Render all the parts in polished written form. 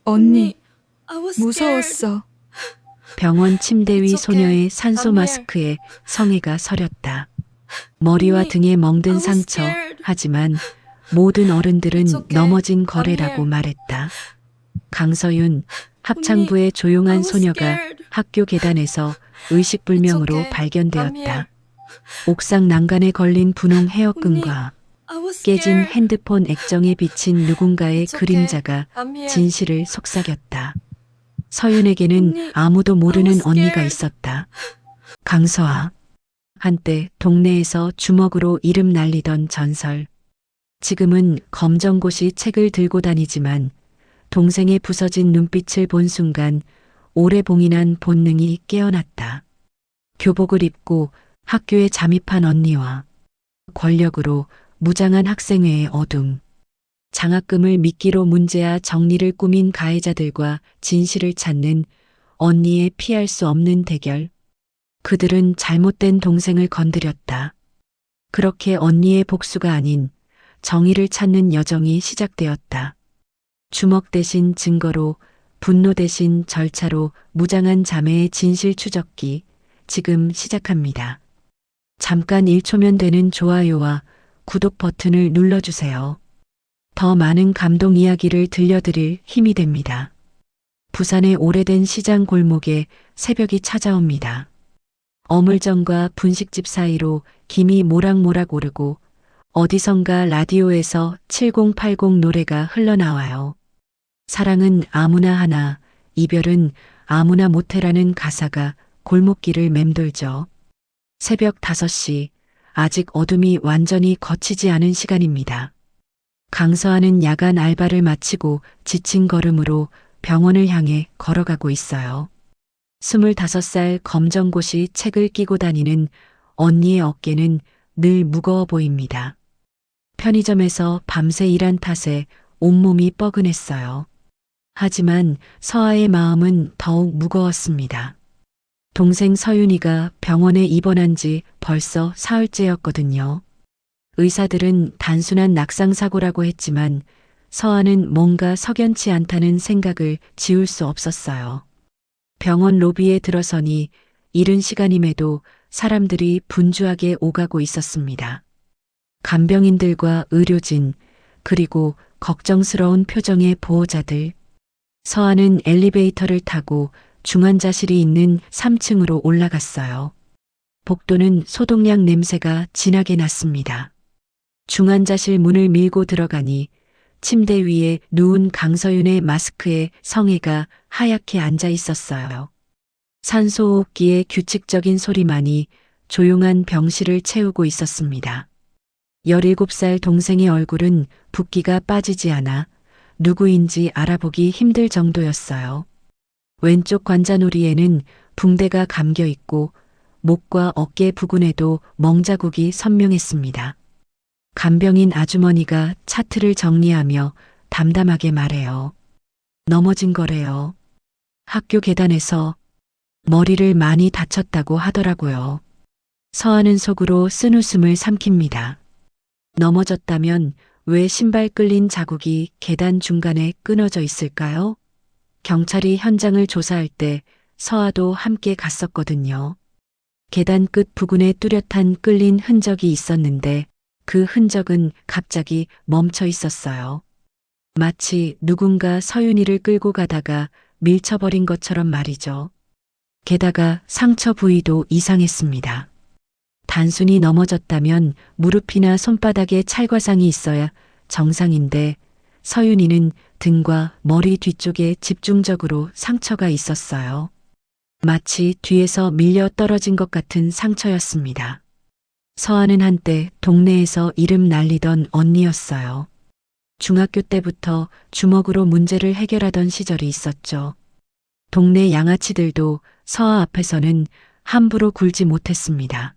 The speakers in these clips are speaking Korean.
언니, 무서웠어. 병원 침대 위 소녀의 산소 마스크에 성혜가 서렸다. 머리와 등에 멍든 상처, 하지만 모든 어른들은 넘어진 거래라고 말했다. 강서윤, 합창부의 조용한 소녀가 학교 계단에서 의식불명으로 발견되었다. 옥상 난간에 걸린 분홍 헤어끈과 깨진 핸드폰 액정에 비친 누군가의 그림자가 진실을 속삭였다. 서윤에게는 아무도 모르는 언니가 있었다. 강서아. 한때 동네에서 주먹으로 이름 날리던 전설. 지금은 검정고시 책을 들고 다니지만 동생의 부서진 눈빛을 본 순간 오래 봉인한 본능이 깨어났다. 교복을 입고 학교에 잠입한 언니와 권력으로 무장한 학생회의 어둠. 장학금을 미끼로 문제와 정리를 꾸민 가해자들과 진실을 찾는 언니의 피할 수 없는 대결. 그들은 잘못된 동생을 건드렸다. 그렇게 언니의 복수가 아닌 정의를 찾는 여정이 시작되었다. 주먹 대신 증거로, 분노 대신 절차로 무장한 자매의 진실 추적기 지금 시작합니다. 잠깐 1초면 되는 좋아요와 구독 버튼을 눌러주세요. 더 많은 감동 이야기를 들려드릴 힘이 됩니다. 부산의 오래된 시장 골목에 새벽이 찾아옵니다. 어물전과 분식집 사이로 김이 모락모락 오르고 어디선가 라디오에서 7080 노래가 흘러나와요. 사랑은 아무나 하나, 이별은 아무나 못해라는 가사가 골목길을 맴돌죠. 새벽 5시, 아직 어둠이 완전히 걷히지 않은 시간입니다. 강서아는 야간 알바를 마치고 지친 걸음으로 병원을 향해 걸어가고 있어요. 25살 검정고시 책을 끼고 다니는 언니의 어깨는 늘 무거워 보입니다. 편의점에서 밤새 일한 탓에 온몸이 뻐근했어요. 하지만 서아의 마음은 더욱 무거웠습니다. 동생 서윤이가 병원에 입원한 지 벌써 사흘째였거든요. 의사들은 단순한 낙상사고라고 했지만 서아는 뭔가 석연치 않다는 생각을 지울 수 없었어요. 병원 로비에 들어서니 이른 시간임에도 사람들이 분주하게 오가고 있었습니다. 간병인들과 의료진, 그리고 걱정스러운 표정의 보호자들. 서아는 엘리베이터를 타고 중환자실이 있는 3층으로 올라갔어요. 복도는 소독약 냄새가 진하게 났습니다. 중환자실 문을 밀고 들어가니 침대 위에 누운 강서윤의 마스크에 성혜가 하얗게 앉아 있었어요. 산소호흡기의 규칙적인 소리만이 조용한 병실을 채우고 있었습니다. 17살 동생의 얼굴은 붓기가 빠지지 않아 누구인지 알아보기 힘들 정도였어요. 왼쪽 관자놀이에는 붕대가 감겨 있고 목과 어깨 부근에도 멍자국이 선명했습니다. 간병인 아주머니가 차트를 정리하며 담담하게 말해요. 넘어진 거래요. 학교 계단에서 머리를 많이 다쳤다고 하더라고요. 서아는 속으로 쓴웃음을 삼킵니다. 넘어졌다면 왜 신발 끌린 자국이 계단 중간에 끊어져 있을까요? 경찰이 현장을 조사할 때 서아도 함께 갔었거든요. 계단 끝 부근에 뚜렷한 끌린 흔적이 있었는데 그 흔적은 갑자기 멈춰 있었어요. 마치 누군가 서윤이를 끌고 가다가 밀쳐버린 것처럼 말이죠. 게다가 상처 부위도 이상했습니다. 단순히 넘어졌다면 무릎이나 손바닥에 찰과상이 있어야 정상인데 서윤이는 등과 머리 뒤쪽에 집중적으로 상처가 있었어요. 마치 뒤에서 밀려 떨어진 것 같은 상처였습니다. 서아는 한때 동네에서 이름 날리던 언니였어요. 중학교 때부터 주먹으로 문제를 해결하던 시절이 있었죠. 동네 양아치들도 서아 앞에서는 함부로 굴지 못했습니다.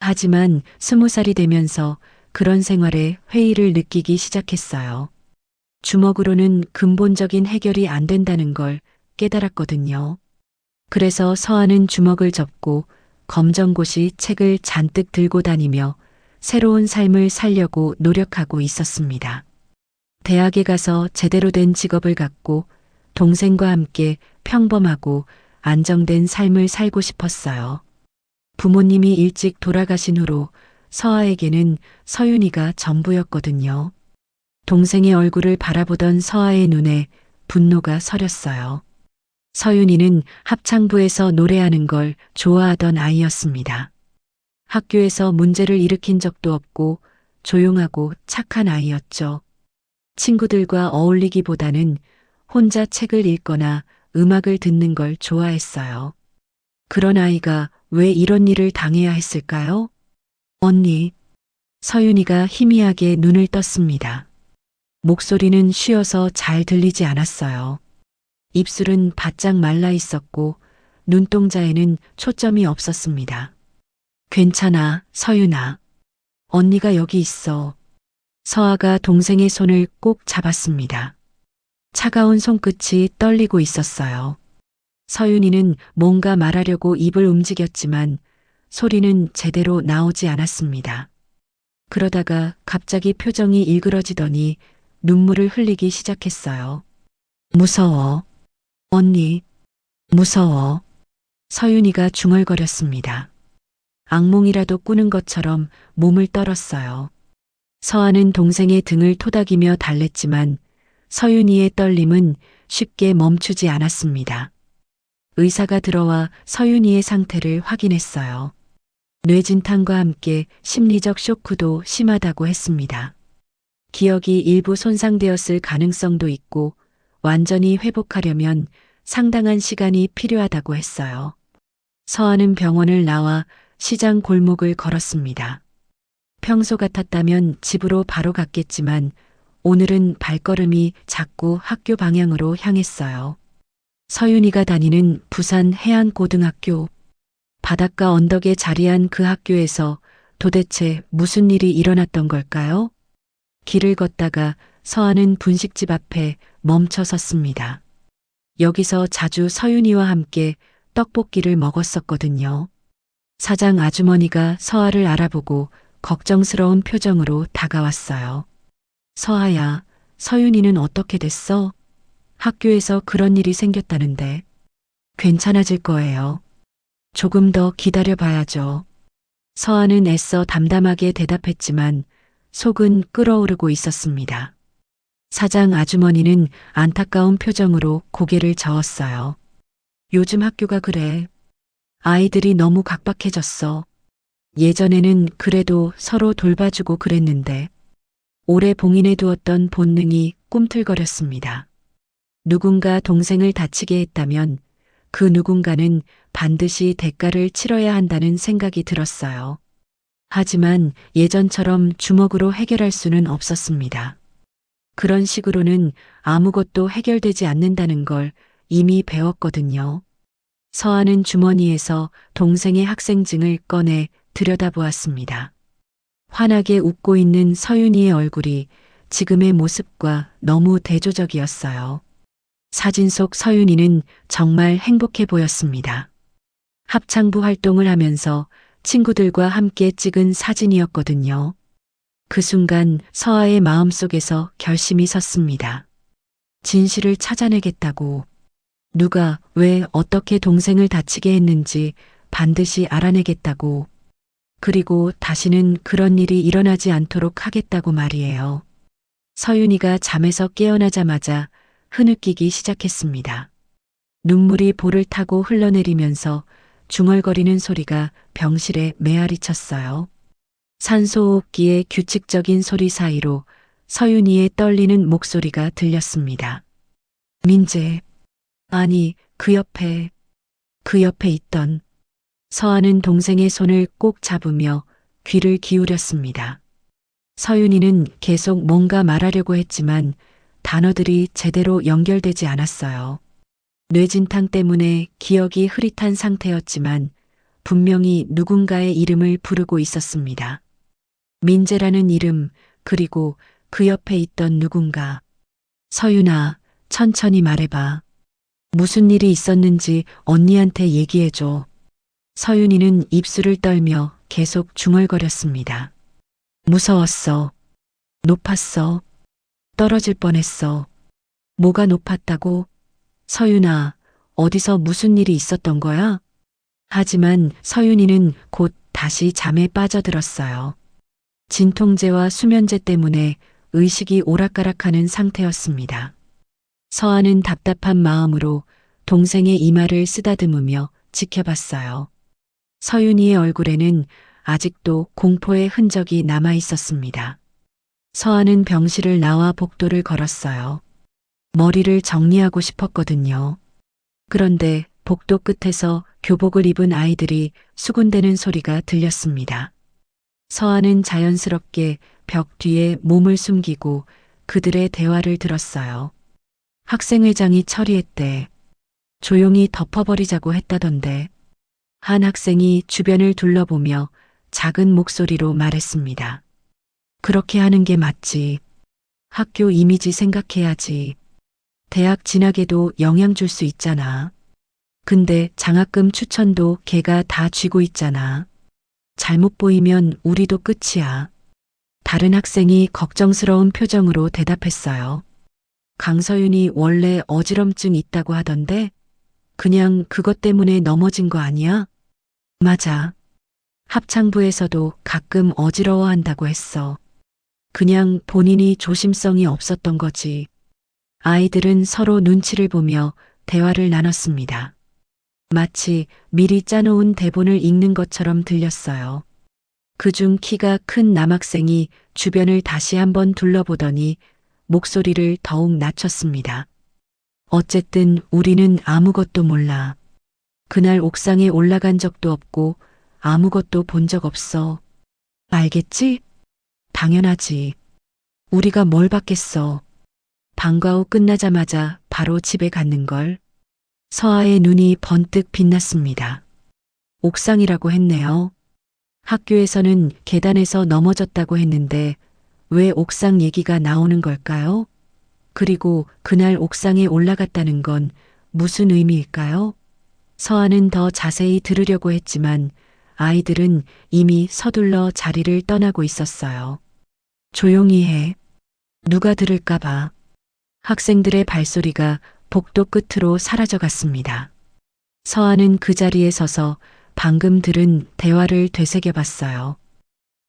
하지만 20살이 되면서 그런 생활에 회의를 느끼기 시작했어요. 주먹으로는 근본적인 해결이 안 된다는 걸 깨달았거든요. 그래서 서아는 주먹을 접고 검정고시 책을 잔뜩 들고 다니며 새로운 삶을 살려고 노력하고 있었습니다. 대학에 가서 제대로 된 직업을 갖고 동생과 함께 평범하고 안정된 삶을 살고 싶었어요. 부모님이 일찍 돌아가신 후로 서아에게는 서윤이가 전부였거든요. 동생의 얼굴을 바라보던 서아의 눈에 분노가 서렸어요. 서윤이는 합창부에서 노래하는 걸 좋아하던 아이였습니다. 학교에서 문제를 일으킨 적도 없고 조용하고 착한 아이였죠. 친구들과 어울리기보다는 혼자 책을 읽거나 음악을 듣는 걸 좋아했어요. 그런 아이가 왜 이런 일을 당해야 했을까요? 언니. 서윤이가 희미하게 눈을 떴습니다. 목소리는 쉬어서 잘 들리지 않았어요. 입술은 바짝 말라 있었고 눈동자에는 초점이 없었습니다. 괜찮아, 서윤아. 언니가 여기 있어. 서아가 동생의 손을 꼭 잡았습니다. 차가운 손끝이 떨리고 있었어요. 서윤이는 뭔가 말하려고 입을 움직였지만 소리는 제대로 나오지 않았습니다. 그러다가 갑자기 표정이 일그러지더니 눈물을 흘리기 시작했어요. 무서워. 언니, 무서워. 서윤이가 중얼거렸습니다. 악몽이라도 꾸는 것처럼 몸을 떨었어요. 서아는 동생의 등을 토닥이며 달랬지만 서윤이의 떨림은 쉽게 멈추지 않았습니다. 의사가 들어와 서윤이의 상태를 확인했어요. 뇌진탕과 함께 심리적 쇼크도 심하다고 했습니다. 기억이 일부 손상되었을 가능성도 있고 완전히 회복하려면 상당한 시간이 필요하다고 했어요. 서아는 병원을 나와 시장 골목을 걸었습니다. 평소 같았다면 집으로 바로 갔겠지만 오늘은 발걸음이 자꾸 학교 방향으로 향했어요. 서윤이가 다니는 부산 해안고등학교. 바닷가 언덕에 자리한 그 학교에서 도대체 무슨 일이 일어났던 걸까요? 길을 걷다가 서아는 분식집 앞에 멈춰 섰습니다. 여기서 자주 서윤이와 함께 떡볶이를 먹었었거든요. 사장 아주머니가 서아를 알아보고 걱정스러운 표정으로 다가왔어요. 서아야, 서윤이는 어떻게 됐어? 학교에서 그런 일이 생겼다는데. 괜찮아질 거예요. 조금 더 기다려 봐야죠. 서아는 애써 담담하게 대답했지만 속은 끓어오르고 있었습니다. 사장 아주머니는 안타까운 표정으로 고개를 저었어요. 요즘 학교가 그래. 아이들이 너무 각박해졌어. 예전에는 그래도 서로 돌봐주고 그랬는데 오래 봉인해 두었던 본능이 꿈틀거렸습니다. 누군가 동생을 다치게 했다면 그 누군가는 반드시 대가를 치러야 한다는 생각이 들었어요. 하지만 예전처럼 주먹으로 해결할 수는 없었습니다. 그런 식으로는 아무것도 해결되지 않는다는 걸 이미 배웠거든요. 서아는 주머니에서 동생의 학생증을 꺼내 들여다보았습니다. 환하게 웃고 있는 서윤이의 얼굴이 지금의 모습과 너무 대조적이었어요. 사진 속 서윤이는 정말 행복해 보였습니다. 합창부 활동을 하면서 친구들과 함께 찍은 사진이었거든요. 그 순간 서아의 마음속에서 결심이 섰습니다. 진실을 찾아내겠다고. 누가 왜 어떻게 동생을 다치게 했는지 반드시 알아내겠다고. 그리고 다시는 그런 일이 일어나지 않도록 하겠다고 말이에요. 서윤이가 잠에서 깨어나자마자 흐느끼기 시작했습니다. 눈물이 볼을 타고 흘러내리면서 중얼거리는 소리가 병실에 메아리 쳤어요. 산소호흡기의 규칙적인 소리 사이로 서윤이의 떨리는 목소리가 들렸습니다. 민재. 아니, 그 옆에 있던. 서아는 동생의 손을 꼭 잡으며 귀를 기울였습니다. 서윤이는 계속 뭔가 말하려고 했지만 단어들이 제대로 연결되지 않았어요. 뇌진탕 때문에 기억이 흐릿한 상태였지만 분명히 누군가의 이름을 부르고 있었습니다. 민재라는 이름, 그리고 그 옆에 있던 누군가. 서윤아, 천천히 말해봐. 무슨 일이 있었는지 언니한테 얘기해줘. 서윤이는 입술을 떨며 계속 중얼거렸습니다. 무서웠어. 높았어. 떨어질 뻔했어. 뭐가 높았다고? 서윤아, 어디서 무슨 일이 있었던 거야? 하지만 서윤이는 곧 다시 잠에 빠져들었어요. 진통제와 수면제 때문에 의식이 오락가락하는 상태였습니다. 서아는 답답한 마음으로 동생의 이마를 쓰다듬으며 지켜봤어요. 서윤이의 얼굴에는 아직도 공포의 흔적이 남아 있었습니다. 서아는 병실을 나와 복도를 걸었어요. 머리를 정리하고 싶었거든요. 그런데 복도 끝에서 교복을 입은 아이들이 수군대는 소리가 들렸습니다. 서아는 자연스럽게 벽 뒤에 몸을 숨기고 그들의 대화를 들었어요. 학생회장이 처리했대. 조용히 덮어버리자고 했다던데. 한 학생이 주변을 둘러보며 작은 목소리로 말했습니다. 그렇게 하는 게 맞지. 학교 이미지 생각해야지. 대학 진학에도 영향 줄 수 있잖아. 근데 장학금 추천도 걔가 다 쥐고 있잖아. 잘못 보이면 우리도 끝이야. 다른 학생이 걱정스러운 표정으로 대답했어요. 강서윤이 원래 어지럼증 있다고 하던데 그냥 그것 때문에 넘어진 거 아니야? 맞아. 합창부에서도 가끔 어지러워한다고 했어. 그냥 본인이 조심성이 없었던 거지. 아이들은 서로 눈치를 보며 대화를 나눴습니다. 마치 미리 짜놓은 대본을 읽는 것처럼 들렸어요. 그중 키가 큰 남학생이 주변을 다시 한번 둘러보더니 목소리를 더욱 낮췄습니다. 어쨌든 우리는 아무것도 몰라. 그날 옥상에 올라간 적도 없고 아무것도 본 적 없어. 알겠지? 당연하지. 우리가 뭘 받겠어. 방과 후 끝나자마자 바로 집에 갔는걸. 서아의 눈이 번뜩 빛났습니다. 옥상이라고 했네요. 학교에서는 계단에서 넘어졌다고 했는데 왜 옥상 얘기가 나오는 걸까요? 그리고 그날 옥상에 올라갔다는 건 무슨 의미일까요? 서아는 더 자세히 들으려고 했지만 아이들은 이미 서둘러 자리를 떠나고 있었어요. 조용히 해. 누가 들을까봐. 학생들의 발소리가 복도 끝으로 사라져갔습니다. 서아는 그 자리에 서서 방금 들은 대화를 되새겨봤어요.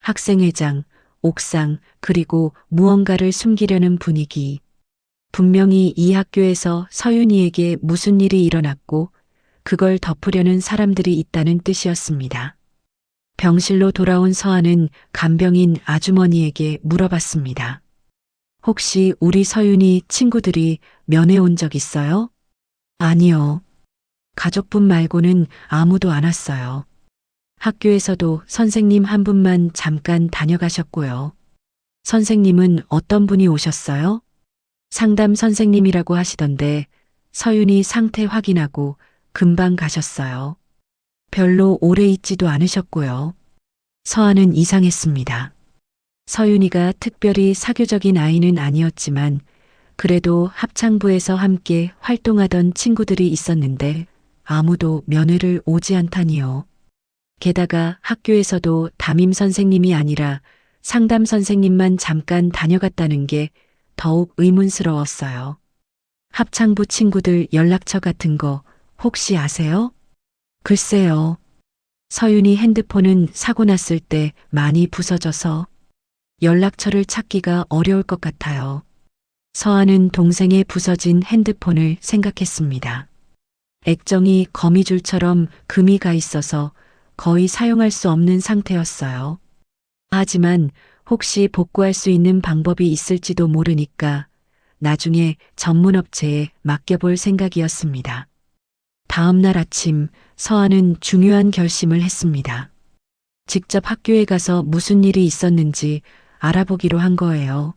학생회장, 옥상, 그리고 무언가를 숨기려는 분위기. 분명히 이 학교에서 서윤이에게 무슨 일이 일어났고 그걸 덮으려는 사람들이 있다는 뜻이었습니다. 병실로 돌아온 서아는 간병인 아주머니에게 물어봤습니다. 혹시 우리 서윤이 친구들이 면회 온 적 있어요? 아니요. 가족분 말고는 아무도 안 왔어요. 학교에서도 선생님 한 분만 잠깐 다녀가셨고요. 선생님은 어떤 분이 오셨어요? 상담 선생님이라고 하시던데 서윤이 상태 확인하고 금방 가셨어요. 별로 오래 있지도 않으셨고요. 서아는 이상했습니다. 서윤이가 특별히 사교적인 아이는 아니었지만 그래도 합창부에서 함께 활동하던 친구들이 있었는데 아무도 면회를 오지 않다니요. 게다가 학교에서도 담임 선생님이 아니라 상담 선생님만 잠깐 다녀갔다는 게 더욱 의문스러웠어요. 합창부 친구들 연락처 같은 거 혹시 아세요? 글쎄요. 서윤이 핸드폰은 사고 났을 때 많이 부서져서 연락처를 찾기가 어려울 것 같아요. 서아는 동생의 부서진 핸드폰을 생각했습니다. 액정이 거미줄처럼 금이 가 있어서 거의 사용할 수 없는 상태였어요. 하지만 혹시 복구할 수 있는 방법이 있을지도 모르니까 나중에 전문업체에 맡겨볼 생각이었습니다. 다음 날 아침 서아는 중요한 결심을 했습니다. 직접 학교에 가서 무슨 일이 있었는지 알아보기로 한 거예요.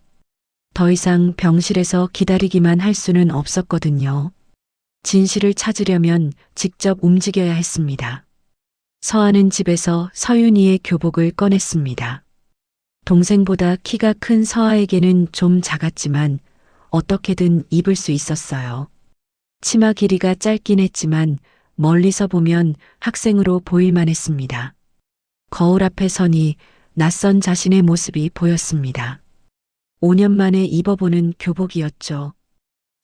더 이상 병실에서 기다리기만 할 수는 없었거든요. 진실을 찾으려면 직접 움직여야 했습니다. 서아는 집에서 서윤이의 교복을 꺼냈습니다. 동생보다 키가 큰 서아에게는 좀 작았지만 어떻게든 입을 수 있었어요. 치마 길이가 짧긴 했지만 멀리서 보면 학생으로 보일만 했습니다. 거울 앞에 서니 낯선 자신의 모습이 보였습니다. 5년 만에 입어보는 교복이었죠.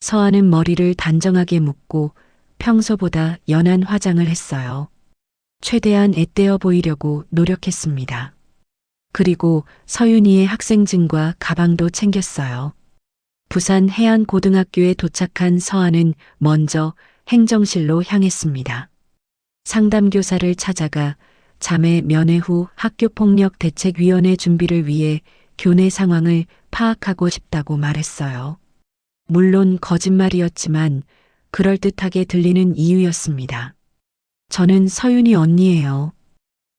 서아는 머리를 단정하게 묶고 평소보다 연한 화장을 했어요. 최대한 앳되어 보이려고 노력했습니다. 그리고 서윤이의 학생증과 가방도 챙겼어요. 부산 해안고등학교에 도착한 서아는 먼저 행정실로 향했습니다. 상담교사를 찾아가 자매 면회 후 학교폭력대책위원회 준비를 위해 교내 상황을 파악하고 싶다고 말했어요. 물론 거짓말이었지만 그럴듯하게 들리는 이유였습니다. 저는 서윤이 언니예요.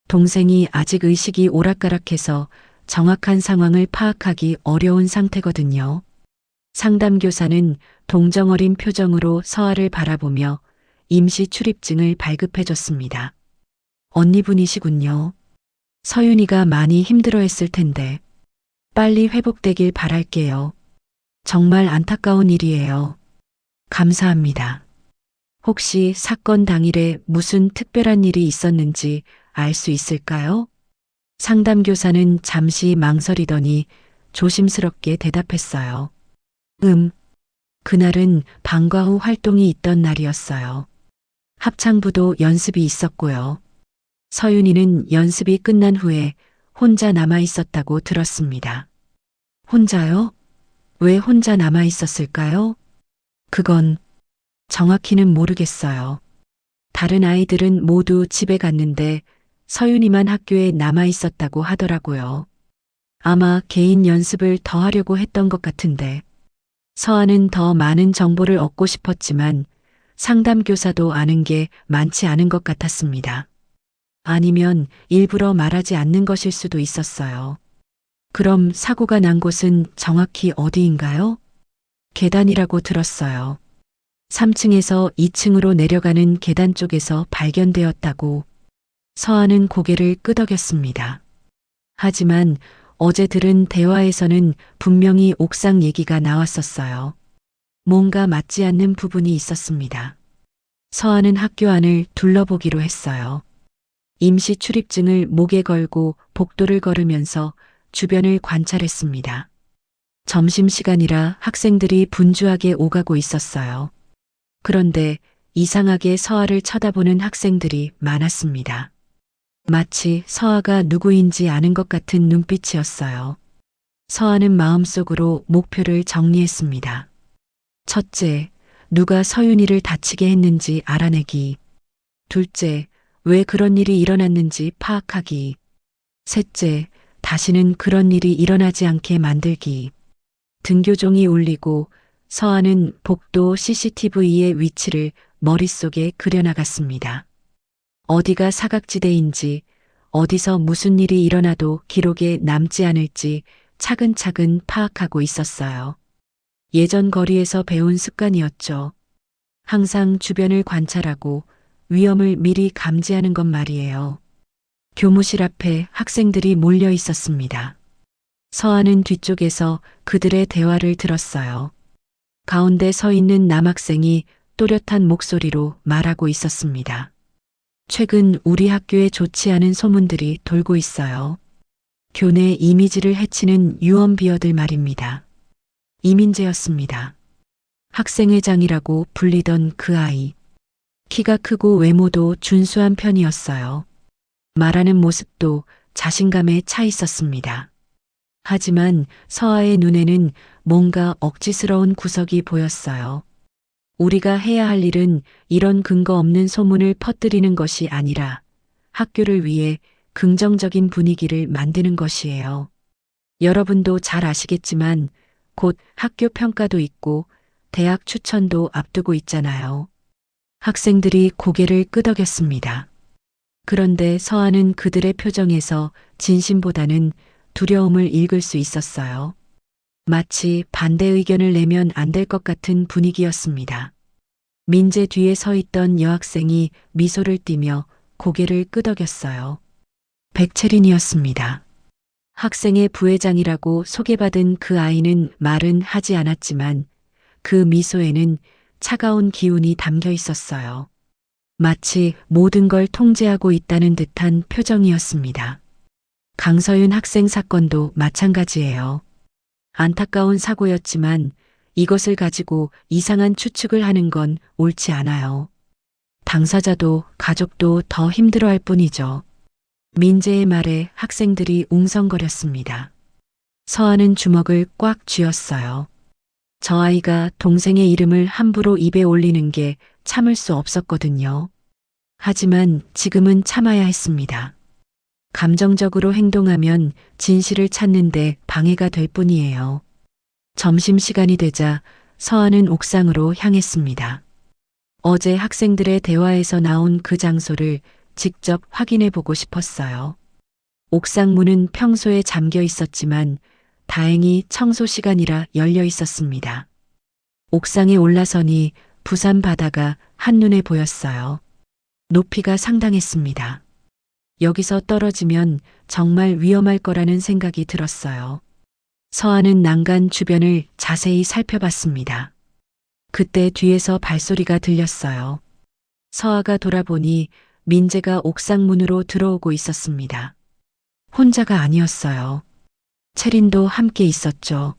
동생이 아직 의식이 오락가락해서 정확한 상황을 파악하기 어려운 상태거든요. 상담교사는 동정어린 표정으로 서아를 바라보며 임시 출입증을 발급해줬습니다. 언니분이시군요. 서윤이가 많이 힘들어했을 텐데 빨리 회복되길 바랄게요. 정말 안타까운 일이에요. 감사합니다. 혹시 사건 당일에 무슨 특별한 일이 있었는지 알 수 있을까요? 상담교사는 잠시 망설이더니 조심스럽게 대답했어요. 그날은 방과 후 활동이 있던 날이었어요. 합창부도 연습이 있었고요. 서윤이는 연습이 끝난 후에 혼자 남아 있었다고 들었습니다. 혼자요? 왜 혼자 남아 있었을까요? 그건 정확히는 모르겠어요. 다른 아이들은 모두 집에 갔는데 서윤이만 학교에 남아 있었다고 하더라고요. 아마 개인 연습을 더 하려고 했던 것 같은데. 서아는 더 많은 정보를 얻고 싶었지만 상담교사도 아는 게 많지 않은 것 같았습니다. 아니면 일부러 말하지 않는 것일 수도 있었어요. 그럼 사고가 난 곳은 정확히 어디인가요? 계단이라고 들었어요. 3층에서 2층으로 내려가는 계단 쪽에서 발견되었다고. 서아는 고개를 끄덕였습니다. 하지만 어제 들은 대화에서는 분명히 옥상 얘기가 나왔었어요. 뭔가 맞지 않는 부분이 있었습니다. 서아는 학교 안을 둘러보기로 했어요. 임시 출입증을 목에 걸고 복도를 걸으면서 주변을 관찰했습니다. 점심시간이라 학생들이 분주하게 오가고 있었어요. 그런데 이상하게 서아를 쳐다보는 학생들이 많았습니다. 마치 서아가 누구인지 아는 것 같은 눈빛이었어요. 서아는 마음속으로 목표를 정리했습니다. 첫째, 누가 서윤이를 다치게 했는지 알아내기. 둘째, 왜 그런 일이 일어났는지 파악하기. 셋째, 다시는 그런 일이 일어나지 않게 만들기. 등교종이 울리고 서아는 복도 CCTV의 위치를 머릿속에 그려나갔습니다. 어디가 사각지대인지, 어디서 무슨 일이 일어나도 기록에 남지 않을지 차근차근 파악하고 있었어요. 예전 거리에서 배운 습관이었죠. 항상 주변을 관찰하고 위험을 미리 감지하는 것 말이에요. 교무실 앞에 학생들이 몰려 있었습니다. 서아는 뒤쪽에서 그들의 대화를 들었어요. 가운데 서 있는 남학생이 또렷한 목소리로 말하고 있었습니다. 최근 우리 학교에 좋지 않은 소문들이 돌고 있어요. 교내 이미지를 해치는 유언비어들 말입니다. 이민재였습니다. 학생회장이라고 불리던 그 아이. 키가 크고 외모도 준수한 편이었어요. 말하는 모습도 자신감에 차 있었습니다. 하지만 서아의 눈에는 뭔가 억지스러운 구석이 보였어요. 우리가 해야 할 일은 이런 근거 없는 소문을 퍼뜨리는 것이 아니라 학교를 위해 긍정적인 분위기를 만드는 것이에요. 여러분도 잘 아시겠지만 곧 학교 평가도 있고 대학 추천도 앞두고 있잖아요. 학생들이 고개를 끄덕였습니다. 그런데 서아는 그들의 표정에서 진심보다는 두려움을 읽을 수 있었어요. 마치 반대 의견을 내면 안 될 것 같은 분위기였습니다. 민재 뒤에 서 있던 여학생이 미소를 띠며 고개를 끄덕였어요. 백채린이었습니다. 학생의 부회장이라고 소개받은 그 아이는 말은 하지 않았지만 그 미소에는 차가운 기운이 담겨 있었어요. 마치 모든 걸 통제하고 있다는 듯한 표정이었습니다. 강서윤 학생 사건도 마찬가지예요. 안타까운 사고였지만 이것을 가지고 이상한 추측을 하는 건 옳지 않아요. 당사자도 가족도 더 힘들어할 뿐이죠. 민재의 말에 학생들이 웅성거렸습니다. 서아는 주먹을 꽉 쥐었어요. 저 아이가 동생의 이름을 함부로 입에 올리는 게 참을 수 없었거든요. 하지만 지금은 참아야 했습니다. 감정적으로 행동하면 진실을 찾는데 방해가 될 뿐이에요. 점심시간이 되자 서아는 옥상으로 향했습니다. 어제 학생들의 대화에서 나온 그 장소를 직접 확인해 보고 싶었어요. 옥상 문은 평소에 잠겨 있었지만 다행히 청소 시간이라 열려 있었습니다. 옥상에 올라서니 부산 바다가 한눈에 보였어요. 높이가 상당했습니다. 여기서 떨어지면 정말 위험할 거라는 생각이 들었어요. 서아는 난간 주변을 자세히 살펴봤습니다. 그때 뒤에서 발소리가 들렸어요. 서아가 돌아보니 민재가 옥상 문으로 들어오고 있었습니다. 혼자가 아니었어요. 채린도 함께 있었죠.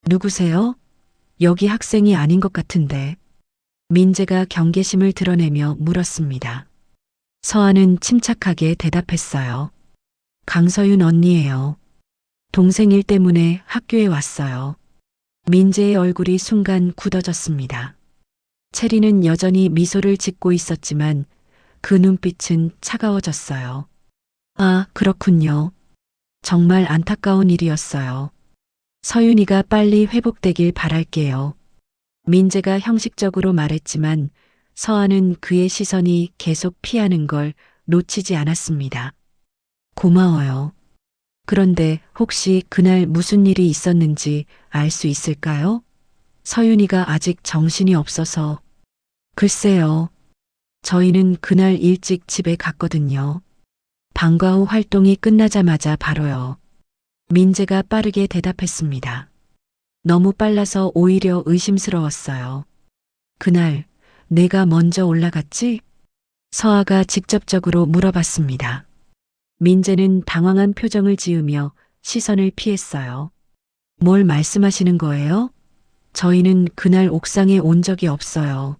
누구세요? 여기 학생이 아닌 것 같은데. 민재가 경계심을 드러내며 물었습니다. 서아는 침착하게 대답했어요. 강서윤 언니예요. 동생 일 때문에 학교에 왔어요. 민재의 얼굴이 순간 굳어졌습니다. 채리는 여전히 미소를 짓고 있었지만 그 눈빛은 차가워졌어요. 아, 그렇군요. 정말 안타까운 일이었어요. 서윤이가 빨리 회복되길 바랄게요. 민재가 형식적으로 말했지만 서아는 그의 시선이 계속 피하는 걸 놓치지 않았습니다. 고마워요. 그런데 혹시 그날 무슨 일이 있었는지 알 수 있을까요? 서윤이가 아직 정신이 없어서. 글쎄요. 저희는 그날 일찍 집에 갔거든요. 방과 후 활동이 끝나자마자 바로요. 민재가 빠르게 대답했습니다. 너무 빨라서 오히려 의심스러웠어요. 그날 내가 먼저 올라갔지? 서아가 직접적으로 물어봤습니다. 민재는 당황한 표정을 지으며 시선을 피했어요. 뭘 말씀하시는 거예요? 저희는 그날 옥상에 온 적이 없어요.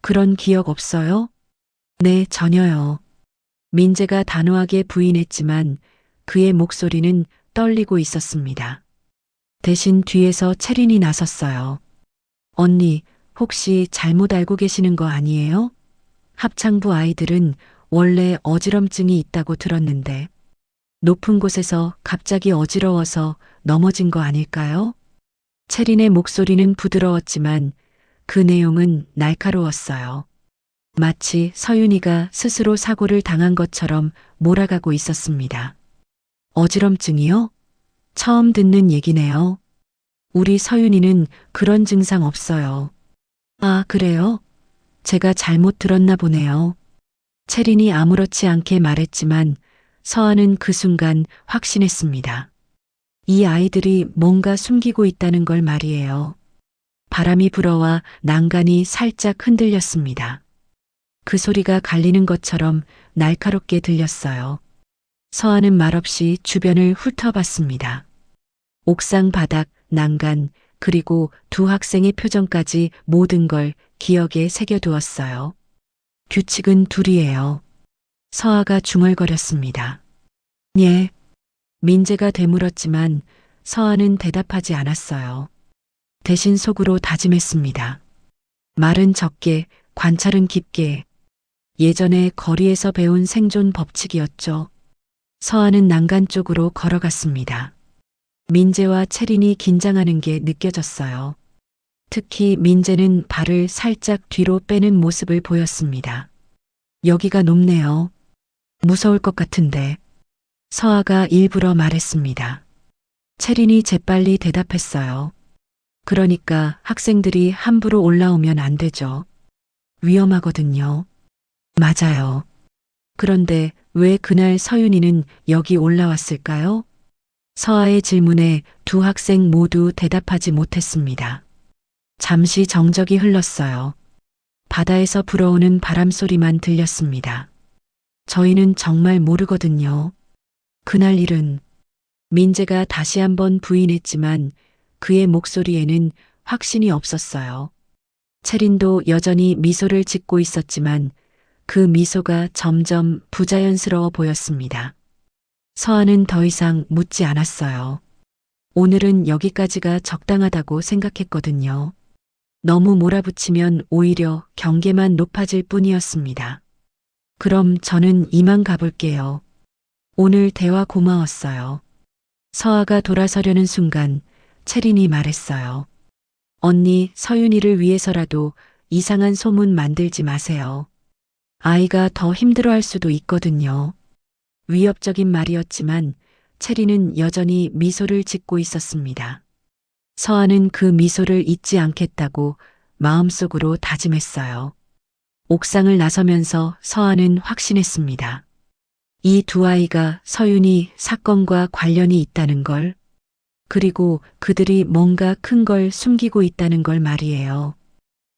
그런 기억 없어요? 네, 전혀요. 민재가 단호하게 부인했지만 그의 목소리는 떨리고 있었습니다. 대신 뒤에서 채린이 나섰어요. 언니, 혹시 잘못 알고 계시는 거 아니에요? 합창부 아이들은 원래 어지럼증이 있다고 들었는데 높은 곳에서 갑자기 어지러워서 넘어진 거 아닐까요? 채린의 목소리는 부드러웠지만 그 내용은 날카로웠어요. 마치 서윤이가 스스로 사고를 당한 것처럼 몰아가고 있었습니다. 어지럼증이요? 처음 듣는 얘기네요. 우리 서윤이는 그런 증상 없어요. 아, 그래요? 제가 잘못 들었나 보네요. 채린이 아무렇지 않게 말했지만 서아는 그 순간 확신했습니다. 이 아이들이 뭔가 숨기고 있다는 걸 말이에요. 바람이 불어와 난간이 살짝 흔들렸습니다. 그 소리가 갈리는 것처럼 날카롭게 들렸어요. 서아는 말없이 주변을 훑어봤습니다. 옥상 바닥, 난간, 그리고 두 학생의 표정까지 모든 걸 기억에 새겨두었어요. 규칙은 둘이에요. 서아가 중얼거렸습니다. 예. 민재가 되물었지만 서아는 대답하지 않았어요. 대신 속으로 다짐했습니다. 말은 적게, 관찰은 깊게. 예전에 거리에서 배운 생존 법칙이었죠. 서아는 난간 쪽으로 걸어갔습니다. 민재와 채린이 긴장하는 게 느껴졌어요. 특히 민재는 발을 살짝 뒤로 빼는 모습을 보였습니다. 여기가 높네요. 무서울 것 같은데. 서아가 일부러 말했습니다. 채린이 재빨리 대답했어요. 그러니까 학생들이 함부로 올라오면 안 되죠. 위험하거든요. 맞아요. 그런데 왜 그날 서윤이는 여기 올라왔을까요? 서아의 질문에 두 학생 모두 대답하지 못했습니다. 잠시 정적이 흘렀어요. 바다에서 불어오는 바람 소리만 들렸습니다. 저희는 정말 모르거든요. 그날 일은 민재가 다시 한번 부인했지만 그의 목소리에는 확신이 없었어요. 채린도 여전히 미소를 짓고 있었지만 그 미소가 점점 부자연스러워 보였습니다. 서아는 더 이상 묻지 않았어요. 오늘은 여기까지가 적당하다고 생각했거든요. 너무 몰아붙이면 오히려 경계만 높아질 뿐이었습니다. 그럼 저는 이만 가볼게요. 오늘 대화 고마웠어요. 서아가 돌아서려는 순간 채린이 말했어요. 언니, 서윤이를 위해서라도 이상한 소문 만들지 마세요. 아이가 더 힘들어할 수도 있거든요. 위협적인 말이었지만 채린은 여전히 미소를 짓고 있었습니다. 서아는 그 미소를 잊지 않겠다고 마음속으로 다짐했어요. 옥상을 나서면서 서아는 확신했습니다. 이 두 아이가 서윤이 사건과 관련이 있다는 걸, 그리고 그들이 뭔가 큰 걸 숨기고 있다는 걸 말이에요.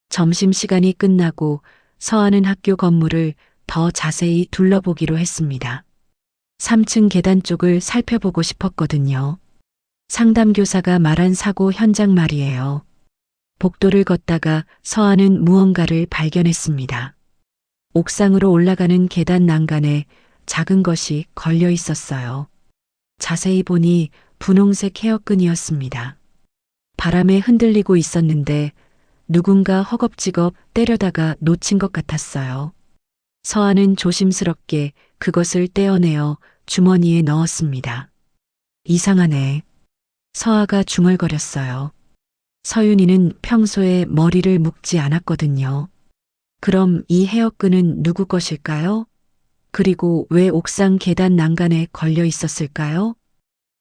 점심시간이 끝나고 서아는 학교 건물을 더 자세히 둘러보기로 했습니다. 3층 계단 쪽을 살펴보고 싶었거든요. 상담교사가 말한 사고 현장 말이에요. 복도를 걷다가 서아는 무언가를 발견했습니다. 옥상으로 올라가는 계단 난간에 작은 것이 걸려 있었어요. 자세히 보니 분홍색 헤어끈이었습니다. 바람에 흔들리고 있었는데 누군가 허겁지겁 때려다가 놓친 것 같았어요. 서아는 조심스럽게 그것을 떼어내어 주머니에 넣었습니다. 이상하네. 서아가 중얼거렸어요. 서윤이는 평소에 머리를 묶지 않았거든요. 그럼 이 헤어끈은 누구 것일까요? 그리고 왜 옥상 계단 난간에 걸려 있었을까요?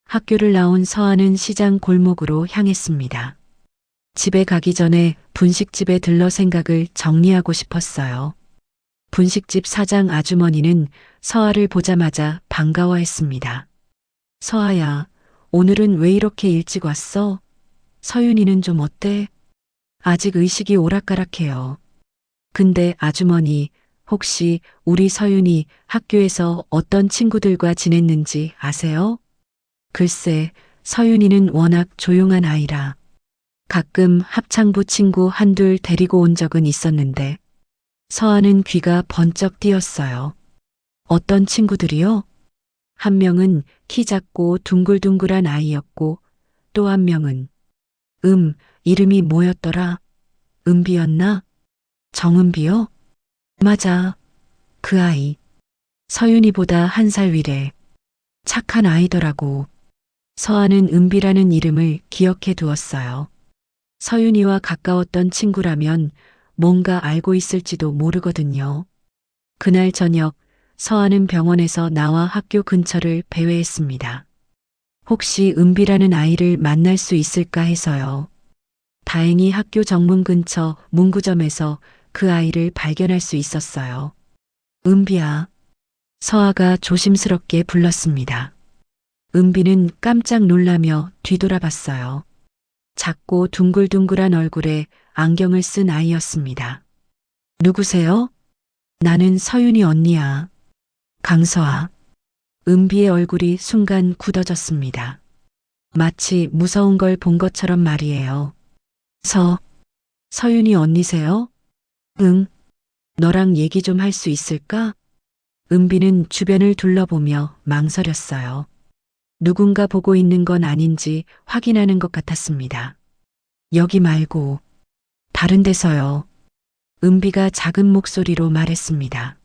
학교를 나온 서아는 시장 골목으로 향했습니다. 집에 가기 전에 분식집에 들러 생각을 정리하고 싶었어요. 분식집 사장 아주머니는 서아를 보자마자 반가워했습니다. 서아야, 오늘은 왜 이렇게 일찍 왔어? 서윤이는 좀 어때? 아직 의식이 오락가락해요. 근데 아주머니, 혹시 우리 서윤이 학교에서 어떤 친구들과 지냈는지 아세요? 글쎄, 서윤이는 워낙 조용한 아이라 가끔 합창부 친구 한둘 데리고 온 적은 있었는데 서아는 귀가 번쩍 띄었어요. 어떤 친구들이요? 한 명은 키 작고 둥글둥글한 아이였고 또 한 명은 이름이 뭐였더라? 은비였나? 정은비요? 맞아. 그 아이. 서윤이보다 1살 위래. 착한 아이더라고. 서아는 은비라는 이름을 기억해 두었어요. 서윤이와 가까웠던 친구라면 뭔가 알고 있을지도 모르거든요. 그날 저녁 서아는 병원에서 나와 학교 근처를 배회했습니다. 혹시 은비라는 아이를 만날 수 있을까 해서요. 다행히 학교 정문 근처 문구점에서 그 아이를 발견할 수 있었어요. 은비야. 서아가 조심스럽게 불렀습니다. 은비는 깜짝 놀라며 뒤돌아봤어요. 작고 둥글둥글한 얼굴에 안경을 쓴 아이였습니다. 누구세요? 나는 서윤이 언니야. 강서아. 은비의 얼굴이 순간 굳어졌습니다. 마치 무서운 걸 본 것처럼 말이에요. 서윤이 언니세요? 응. 너랑 얘기 좀 할 수 있을까? 은비는 주변을 둘러보며 망설였어요. 누군가 보고 있는 건 아닌지 확인하는 것 같았습니다. 여기 말고 다른 데서요. 은비가 작은 목소리로 말했습니다.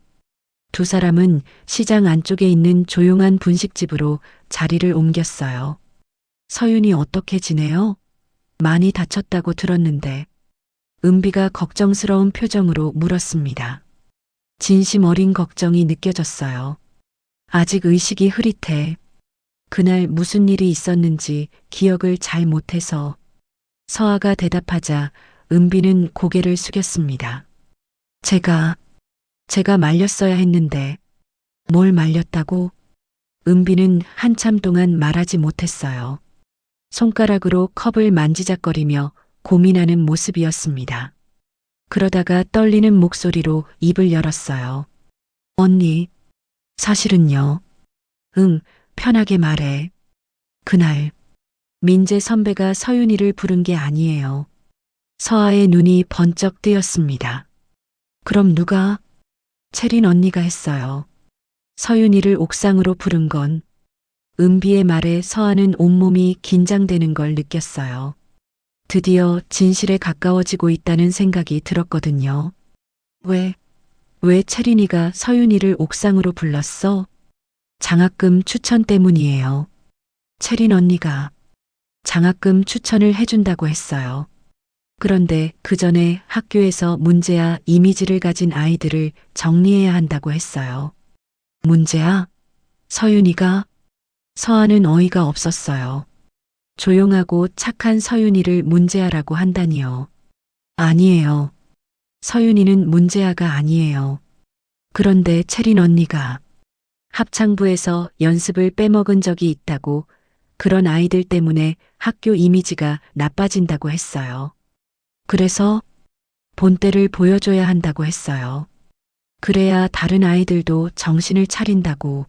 두 사람은 시장 안쪽에 있는 조용한 분식집으로 자리를 옮겼어요. 서윤이 어떻게 지내요? 많이 다쳤다고 들었는데. 은비가 걱정스러운 표정으로 물었습니다. 진심 어린 걱정이 느껴졌어요. 아직 의식이 흐릿해. 그날 무슨 일이 있었는지 기억을 잘 못해서. 서아가 대답하자 은비는 고개를 숙였습니다. 제가 말렸어야 했는데. 뭘 말렸다고? 은비는 한참 동안 말하지 못했어요. 손가락으로 컵을 만지작거리며 고민하는 모습이었습니다. 그러다가 떨리는 목소리로 입을 열었어요. 언니, 사실은요. 편하게 말해. 그날 민재 선배가 서윤이를 부른 게 아니에요. 서아의 눈이 번쩍 뜨였습니다. 그럼 누가? 채린 언니가 했어요. 서윤이를 옥상으로 부른 건 은비의 말에 서아는 온몸이 긴장되는 걸 느꼈어요. 드디어 진실에 가까워지고 있다는 생각이 들었거든요. 왜 채린이가 서윤이를 옥상으로 불렀어? 장학금 추천 때문이에요. 채린 언니가 장학금 추천을 해준다고 했어요. 그런데 그 전에 학교에서 문제아 이미지를 가진 아이들을 정리해야 한다고 했어요. 문제아? 서윤이가? 서아는 어이가 없었어요. 조용하고 착한 서윤이를 문제아라고 한다니요. 아니에요. 서윤이는 문제아가 아니에요. 그런데 채린 언니가 합창부에서 연습을 빼먹은 적이 있다고 그런 아이들 때문에 학교 이미지가 나빠진다고 했어요. 그래서 본때를 보여줘야 한다고 했어요. 그래야 다른 아이들도 정신을 차린다고.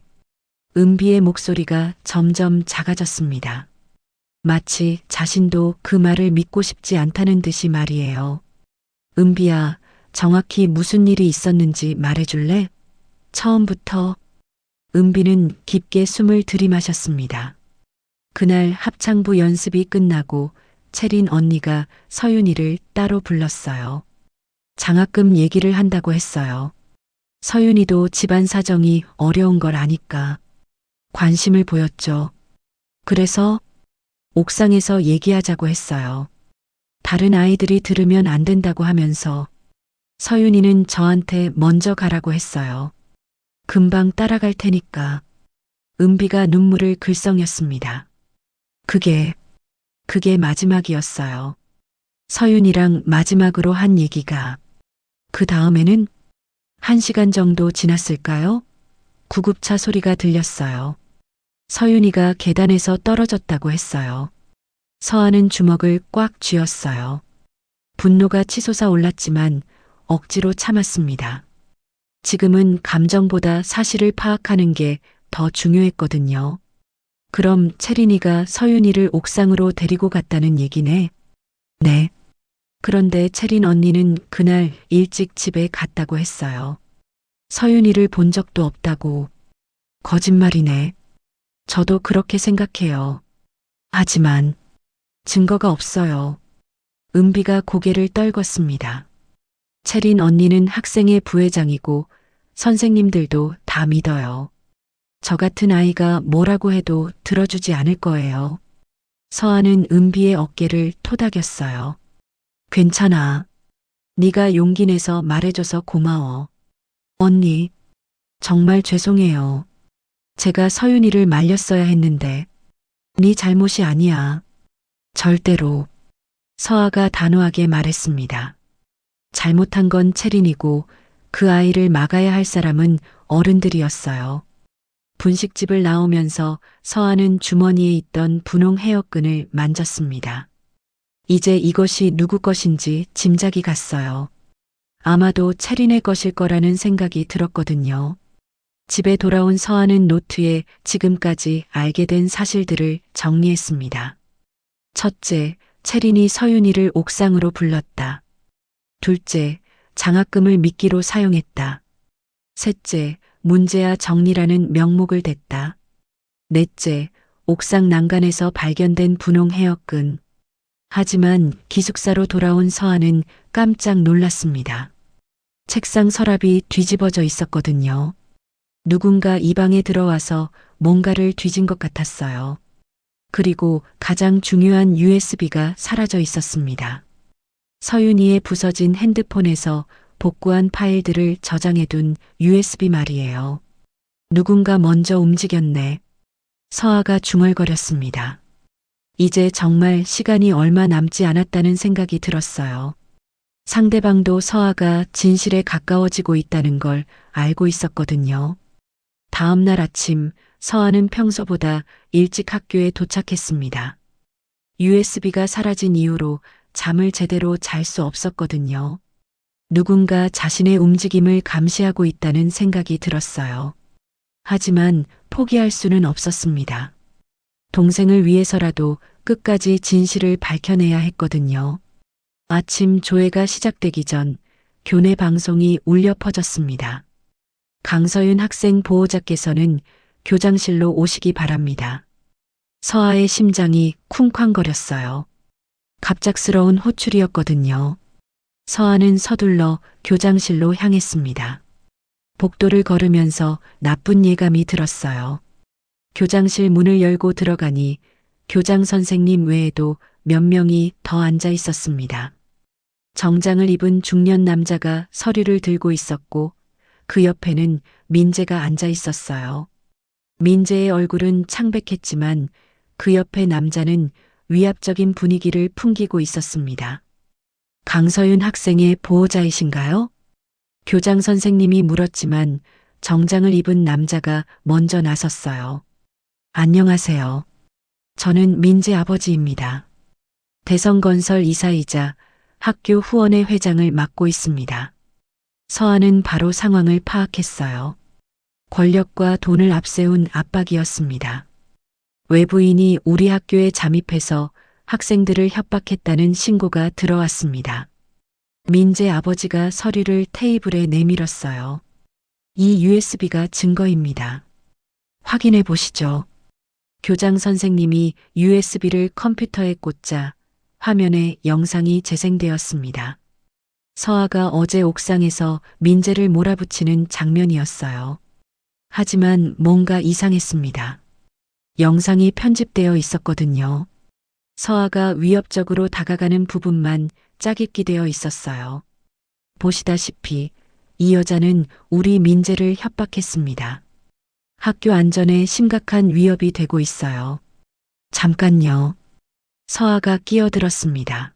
은비의 목소리가 점점 작아졌습니다. 마치 자신도 그 말을 믿고 싶지 않다는 듯이 말이에요. 은비야, 정확히 무슨 일이 있었는지 말해줄래? 처음부터. 은비는 깊게 숨을 들이마셨습니다. 그날 합창부 연습이 끝나고 채린 언니가 서윤이를 따로 불렀어요. 장학금 얘기를 한다고 했어요. 서윤이도 집안 사정이 어려운 걸 아니까 관심을 보였죠. 그래서 옥상에서 얘기하자고 했어요. 다른 아이들이 들으면 안 된다고 하면서 서윤이는 저한테 먼저 가라고 했어요. 금방 따라갈 테니까. 은비가 눈물을 글썽였습니다. 그게 마지막이었어요. 서윤이랑 마지막으로 한 얘기가. 그 다음에는 1시간 정도 지났을까요? 구급차 소리가 들렸어요. 서윤이가 계단에서 떨어졌다고 했어요. 서아는 주먹을 꽉 쥐었어요. 분노가 치솟아 올랐지만 억지로 참았습니다. 지금은 감정보다 사실을 파악하는 게 더 중요했거든요. 그럼 채린이가 서윤이를 옥상으로 데리고 갔다는 얘기네. 네. 그런데 채린 언니는 그날 일찍 집에 갔다고 했어요. 서윤이를 본 적도 없다고. 거짓말이네. 저도 그렇게 생각해요. 하지만 증거가 없어요. 은비가 고개를 떨궜습니다. 채린 언니는 학생의 부회장이고 선생님들도 다 믿어요. 저 같은 아이가 뭐라고 해도 들어주지 않을 거예요. 서아는 은비의 어깨를 토닥였어요. 괜찮아. 네가 용기 내서 말해줘서 고마워. 언니, 정말 죄송해요. 제가 서윤이를 말렸어야 했는데. 네 잘못이 아니야. 절대로. 서아가 단호하게 말했습니다. 잘못한 건 채린이고 그 아이를 막아야 할 사람은 어른들이었어요. 분식집을 나오면서 서아는 주머니에 있던 분홍 헤어끈을 만졌습니다. 이제 이것이 누구 것인지 짐작이 갔어요. 아마도 채린의 것일 거라는 생각이 들었거든요. 집에 돌아온 서아는 노트에 지금까지 알게 된 사실들을 정리했습니다. 첫째, 채린이 서윤이를 옥상으로 불렀다. 둘째, 장학금을 미끼로 사용했다. 셋째, 문제아 정리라는 명목을 댔다. 넷째, 옥상 난간에서 발견된 분홍 헤어끈. 하지만 기숙사로 돌아온 서아는 깜짝 놀랐습니다. 책상 서랍이 뒤집어져 있었거든요. 누군가 이 방에 들어와서 뭔가를 뒤진 것 같았어요. 그리고 가장 중요한 USB가 사라져 있었습니다. 서윤이의 부서진 핸드폰에서 복구한 파일들을 저장해둔 USB 말이에요. 누군가 먼저 움직였네. 서아가 중얼거렸습니다. 이제 정말 시간이 얼마 남지 않았다는 생각이 들었어요. 상대방도 서아가 진실에 가까워지고 있다는 걸 알고 있었거든요. 다음 날 아침 서아는 평소보다 일찍 학교에 도착했습니다. USB가 사라진 이후로 잠을 제대로 잘 수 없었거든요. 누군가 자신의 움직임을 감시하고 있다는 생각이 들었어요. 하지만 포기할 수는 없었습니다. 동생을 위해서라도 끝까지 진실을 밝혀내야 했거든요. 아침 조회가 시작되기 전 교내 방송이 울려 퍼졌습니다. 강서윤 학생 보호자께서는 교장실로 오시기 바랍니다. 서아의 심장이 쿵쾅거렸어요. 갑작스러운 호출이었거든요. 서아는 서둘러 교장실로 향했습니다. 복도를 걸으면서 나쁜 예감이 들었어요. 교장실 문을 열고 들어가니 교장 선생님 외에도 몇 명이 더 앉아 있었습니다. 정장을 입은 중년 남자가 서류를 들고 있었고 그 옆에는 민재가 앉아 있었어요. 민재의 얼굴은 창백했지만 그 옆에 남자는 위압적인 분위기를 풍기고 있었습니다. 강서윤 학생의 보호자이신가요? 교장 선생님이 물었지만 정장을 입은 남자가 먼저 나섰어요. 안녕하세요. 저는 민재 아버지입니다. 대성건설 이사이자 학교 후원회 회장을 맡고 있습니다. 서아는 바로 상황을 파악했어요. 권력과 돈을 앞세운 압박이었습니다. 외부인이 우리 학교에 잠입해서 학생들을 협박했다는 신고가 들어왔습니다. 민재 아버지가 서류를 테이블에 내밀었어요. 이 USB가 증거입니다. 확인해 보시죠. 교장 선생님이 USB를 컴퓨터에 꽂자 화면에 영상이 재생되었습니다. 서아가 어제 옥상에서 민재를 몰아붙이는 장면이었어요. 하지만 뭔가 이상했습니다. 영상이 편집되어 있었거든요. 서아가 위협적으로 다가가는 부분만 짜깁기 되어 있었어요. 보시다시피 이 여자는 우리 민재를 협박했습니다. 학교 안전에 심각한 위협이 되고 있어요. 잠깐요. 서아가 끼어들었습니다.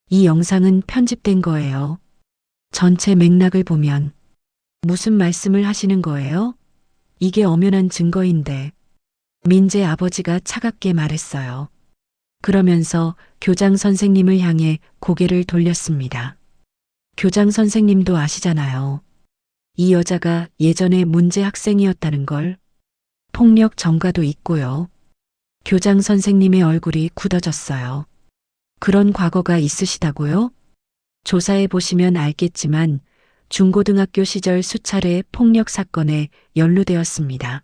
이 영상은 편집된 거예요. 전체 맥락을 보면 무슨 말씀을 하시는 거예요? 이게 엄연한 증거인데. 민재 아버지가 차갑게 말했어요. 그러면서 교장 선생님을 향해 고개를 돌렸습니다. 교장 선생님도 아시잖아요. 이 여자가 예전에 문제 학생이었다는 걸. 폭력 전과도 있고요. 교장 선생님의 얼굴이 굳어졌어요. 그런 과거가 있으시다고요? 조사해 보시면 알겠지만 중고등학교 시절 수차례 폭력 사건에 연루되었습니다.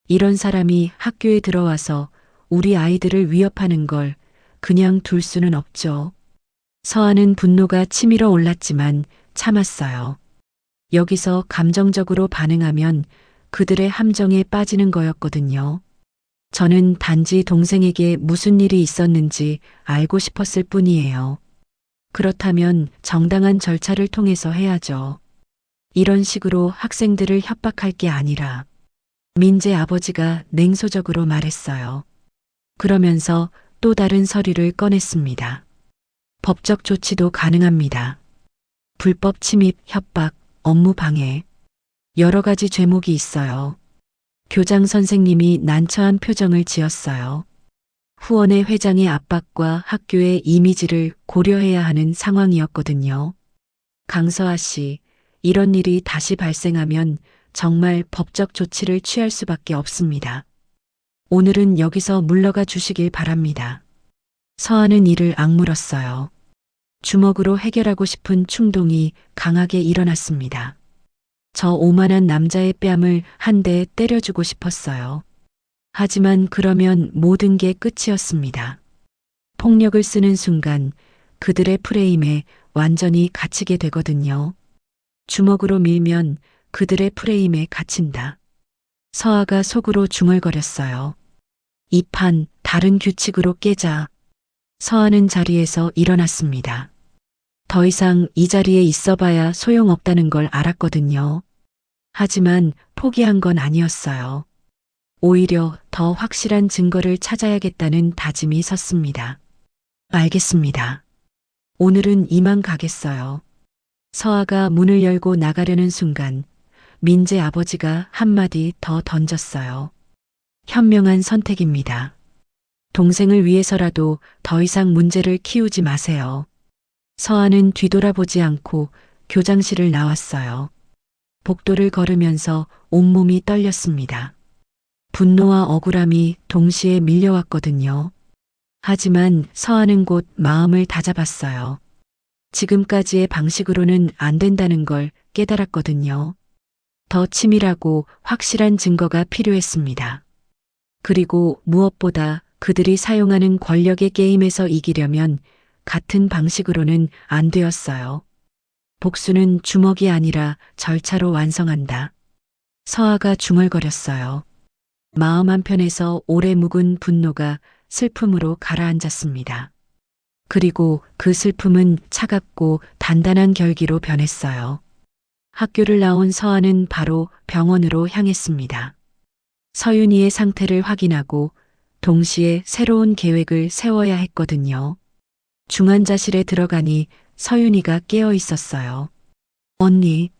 이런 사람이 학교에 들어와서 우리 아이들을 위협하는 걸 그냥 둘 수는 없죠. 서아는 분노가 치밀어 올랐지만 참았어요. 여기서 감정적으로 반응하면 그들의 함정에 빠지는 거였거든요. 저는 단지 동생에게 무슨 일이 있었는지 알고 싶었을 뿐이에요. 그렇다면 정당한 절차를 통해서 해야죠. 이런 식으로 학생들을 협박할 게 아니라. 민재 아버지가 냉소적으로 말했어요. 그러면서 또 다른 서류를 꺼냈습니다. 법적 조치도 가능합니다. 불법 침입, 협박, 업무 방해. 여러 가지 죄목이 있어요. 교장 선생님이 난처한 표정을 지었어요. 후원회 회장의 압박과 학교의 이미지를 고려해야 하는 상황이었거든요. 강서아 씨, 이런 일이 다시 발생하면 정말 법적 조치를 취할 수밖에 없습니다. 오늘은 여기서 물러가 주시길 바랍니다. 서아는 이를 악물었어요. 주먹으로 해결하고 싶은 충동이 강하게 일어났습니다. 저 오만한 남자의 뺨을 한 대 때려주고 싶었어요. 하지만 그러면 모든 게 끝이었습니다. 폭력을 쓰는 순간 그들의 프레임에 완전히 갇히게 되거든요. 주먹으로 밀면 그들의 프레임에 갇힌다. 서아가 속으로 중얼거렸어요. 이 판 다른 규칙으로 깨자. 서아는 자리에서 일어났습니다. 더 이상 이 자리에 있어봐야 소용없다는 걸 알았거든요. 하지만 포기한 건 아니었어요. 오히려 더 확실한 증거를 찾아야겠다는 다짐이 섰습니다. 알겠습니다. 오늘은 이만 가겠어요. 서아가 문을 열고 나가려는 순간 민재 아버지가 한마디 더 던졌어요. 현명한 선택입니다. 동생을 위해서라도 더 이상 문제를 키우지 마세요. 서아는 뒤돌아보지 않고 교장실을 나왔어요. 복도를 걸으면서 온몸이 떨렸습니다. 분노와 억울함이 동시에 밀려왔거든요. 하지만 서아는 곧 마음을 다잡았어요. 지금까지의 방식으로는 안 된다는 걸 깨달았거든요. 더 치밀하고 확실한 증거가 필요했습니다. 그리고 무엇보다 그들이 사용하는 권력의 게임에서 이기려면 같은 방식으로는 안 되었어요. 복수는 주먹이 아니라 절차로 완성한다. 서아가 중얼거렸어요. 마음 한편에서 오래 묵은 분노가 슬픔으로 가라앉았습니다. 그리고 그 슬픔은 차갑고 단단한 결기로 변했어요. 학교를 나온 서아는 바로 병원으로 향했습니다. 서윤이의 상태를 확인하고 동시에 새로운 계획을 세워야 했거든요. 중환자실에 들어가니 서윤이가 깨어 있었어요. 언니.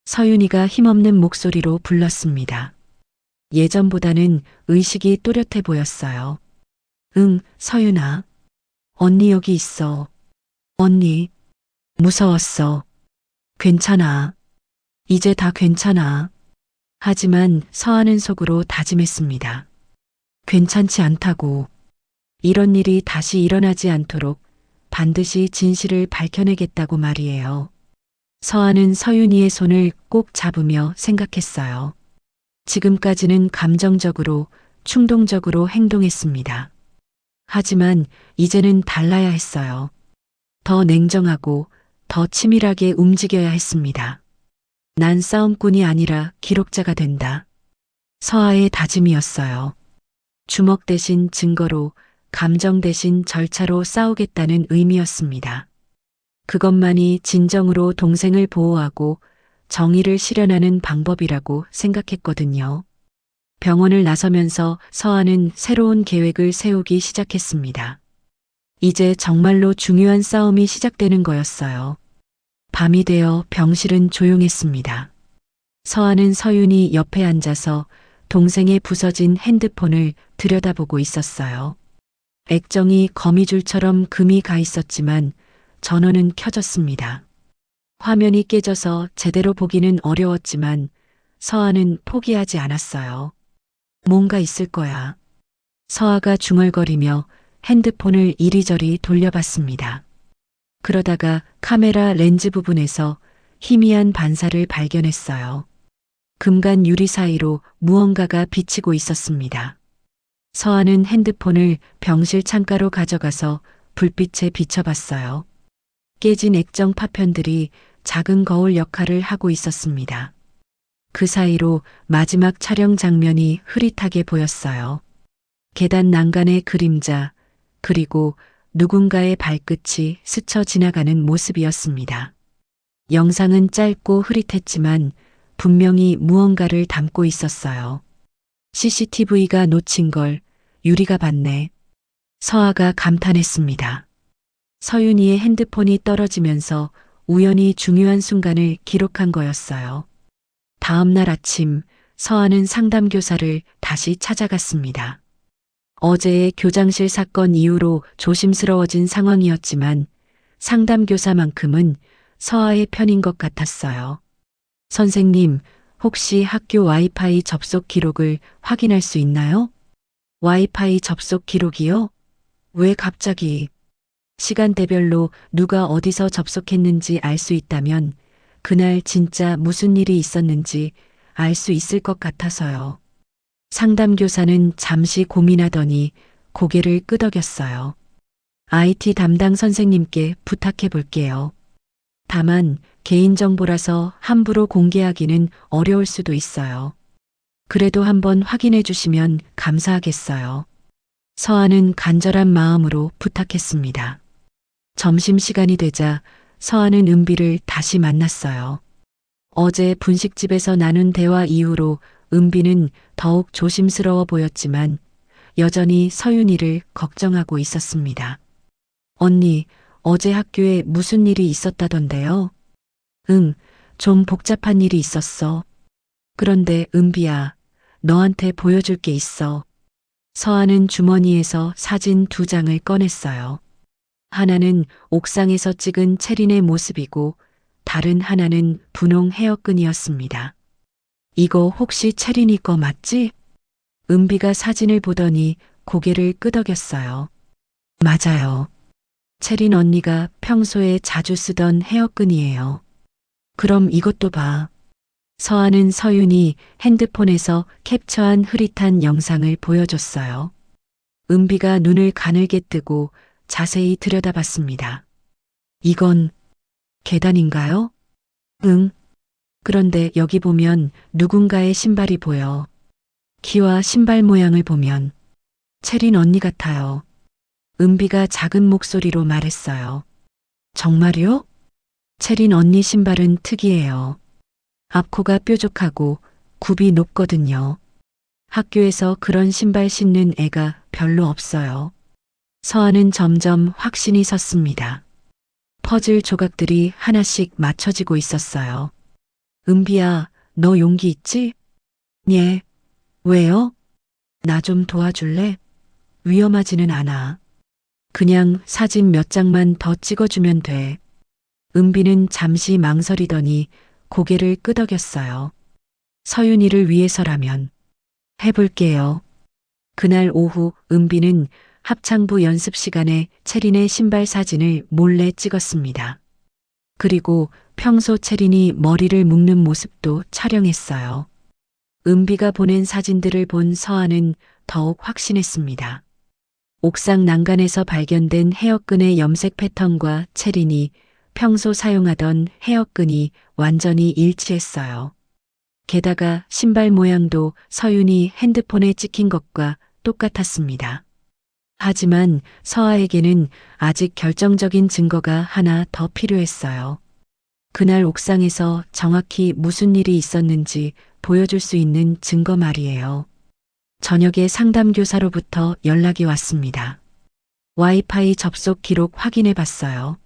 서윤이가 힘없는 목소리로 불렀습니다. 예전보다는 의식이 또렷해 보였어요. 응, 서윤아. 언니 여기 있어. 언니. 무서웠어. 괜찮아. 이제 다 괜찮아. 하지만 서아는 속으로 다짐했습니다. 괜찮지 않다고. 이런 일이 다시 일어나지 않도록 반드시 진실을 밝혀내겠다고 말이에요. 서아는 서윤이의 손을 꼭 잡으며 생각했어요. 지금까지는 감정적으로, 충동적으로 행동했습니다. 하지만 이제는 달라야 했어요. 더 냉정하고 더 치밀하게 움직여야 했습니다. 난 싸움꾼이 아니라 기록자가 된다. 서아의 다짐이었어요. 주먹 대신 증거로, 감정 대신 절차로 싸우겠다는 의미였습니다. 그것만이 진정으로 동생을 보호하고 정의를 실현하는 방법이라고 생각했거든요. 병원을 나서면서 서아는 새로운 계획을 세우기 시작했습니다. 이제 정말로 중요한 싸움이 시작되는 거였어요. 밤이 되어 병실은 조용했습니다. 서아는 서윤이 옆에 앉아서 동생의 부서진 핸드폰을 들여다보고 있었어요. 액정이 거미줄처럼 금이 가 있었지만 전원은 켜졌습니다. 화면이 깨져서 제대로 보기는 어려웠지만 서아는 포기하지 않았어요. 뭔가 있을 거야. 서아가 중얼거리며 핸드폰을 이리저리 돌려봤습니다. 그러다가 카메라 렌즈 부분에서 희미한 반사를 발견했어요. 금간 유리 사이로 무언가가 비치고 있었습니다. 서아는 핸드폰을 병실 창가로 가져가서 불빛에 비춰봤어요. 깨진 액정 파편들이 작은 거울 역할을 하고 있었습니다. 그 사이로 마지막 촬영 장면이 흐릿하게 보였어요. 계단 난간의 그림자, 그리고 누군가의 발끝이 스쳐 지나가는 모습이었습니다. 영상은 짧고 흐릿했지만 분명히 무언가를 담고 있었어요. CCTV가 놓친 걸 유리가 봤네. 서아가 감탄했습니다. 서윤이의 핸드폰이 떨어지면서 우연히 중요한 순간을 기록한 거였어요. 다음 날 아침 서아는 상담교사를 다시 찾아갔습니다. 어제의 교장실 사건 이후로 조심스러워진 상황이었지만 상담교사만큼은 서아의 편인 것 같았어요. 선생님, 혹시 학교 와이파이 접속 기록을 확인할 수 있나요? 와이파이 접속 기록이요? 왜 갑자기? 시간대별로 누가 어디서 접속했는지 알 수 있다면 그날 진짜 무슨 일이 있었는지 알 수 있을 것 같아서요. 상담교사는 잠시 고민하더니 고개를 끄덕였어요. IT 담당 선생님께 부탁해 볼게요. 다만 개인정보라서 함부로 공개하기는 어려울 수도 있어요. 그래도 한번 확인해 주시면 감사하겠어요. 서아는 간절한 마음으로 부탁했습니다. 점심시간이 되자 서아는 은비를 다시 만났어요. 어제 분식집에서 나눈 대화 이후로 은비는 더욱 조심스러워 보였지만 여전히 서윤이를 걱정하고 있었습니다. 언니, 어제 학교에 무슨 일이 있었다던데요? 응, 좀 복잡한 일이 있었어. 그런데 은비야, 너한테 보여줄 게 있어. 서아는 주머니에서 사진 2장을 꺼냈어요. 하나는 옥상에서 찍은 채린의 모습이고 다른 하나는 분홍 헤어끈이었습니다. 이거 혹시 채린이 거 맞지? 은비가 사진을 보더니 고개를 끄덕였어요. 맞아요. 채린 언니가 평소에 자주 쓰던 헤어끈이에요. 그럼 이것도 봐. 서아는 서윤이 핸드폰에서 캡처한 흐릿한 영상을 보여줬어요. 은비가 눈을 가늘게 뜨고 자세히 들여다봤습니다. 이건 계단인가요? 응. 그런데 여기 보면 누군가의 신발이 보여. 키와 신발 모양을 보면 채린 언니 같아요. 은비가 작은 목소리로 말했어요. 정말요? 채린 언니 신발은 특이해요. 앞코가 뾰족하고 굽이 높거든요. 학교에서 그런 신발 신는 애가 별로 없어요. 서아는 점점 확신이 섰습니다. 퍼즐 조각들이 하나씩 맞춰지고 있었어요. 은비야, 너 용기 있지? 예. 왜요? 나 좀 도와줄래? 위험하지는 않아. 그냥 사진 몇 장만 더 찍어주면 돼. 은비는 잠시 망설이더니 고개를 끄덕였어요. 서윤이를 위해서라면 해볼게요. 그날 오후 은비는 합창부 연습 시간에 채린의 신발 사진을 몰래 찍었습니다. 그리고 평소 채린이 머리를 묶는 모습도 촬영했어요. 은비가 보낸 사진들을 본 서아는 더욱 확신했습니다. 옥상 난간에서 발견된 헤어끈의 염색 패턴과 채린이 평소 사용하던 헤어끈이 완전히 일치했어요. 게다가 신발 모양도 서윤이 핸드폰에 찍힌 것과 똑같았습니다. 하지만 서아에게는 아직 결정적인 증거가 하나 더 필요했어요. 그날 옥상에서 정확히 무슨 일이 있었는지 보여줄 수 있는 증거 말이에요. 저녁에 상담교사로부터 연락이 왔습니다. 와이파이 접속 기록 확인해 봤어요.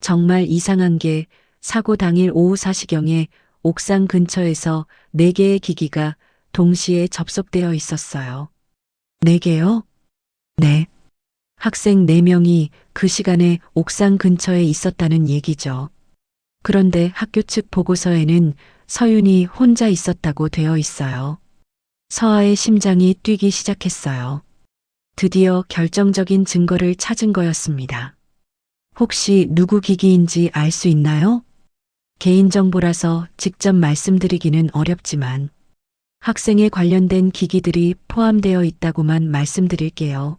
정말 이상한 게 사고 당일 오후 4시경에 옥상 근처에서 4개의 기기가 동시에 접속되어 있었어요. 4개요? 네. 학생 4명이 그 시간에 옥상 근처에 있었다는 얘기죠. 그런데 학교 측 보고서에는 서윤이 혼자 있었다고 되어 있어요. 서아의 심장이 뛰기 시작했어요. 드디어 결정적인 증거를 찾은 거였습니다. 혹시 누구 기기인지 알 수 있나요? 개인정보라서 직접 말씀드리기는 어렵지만 학생에 관련된 기기들이 포함되어 있다고만 말씀드릴게요.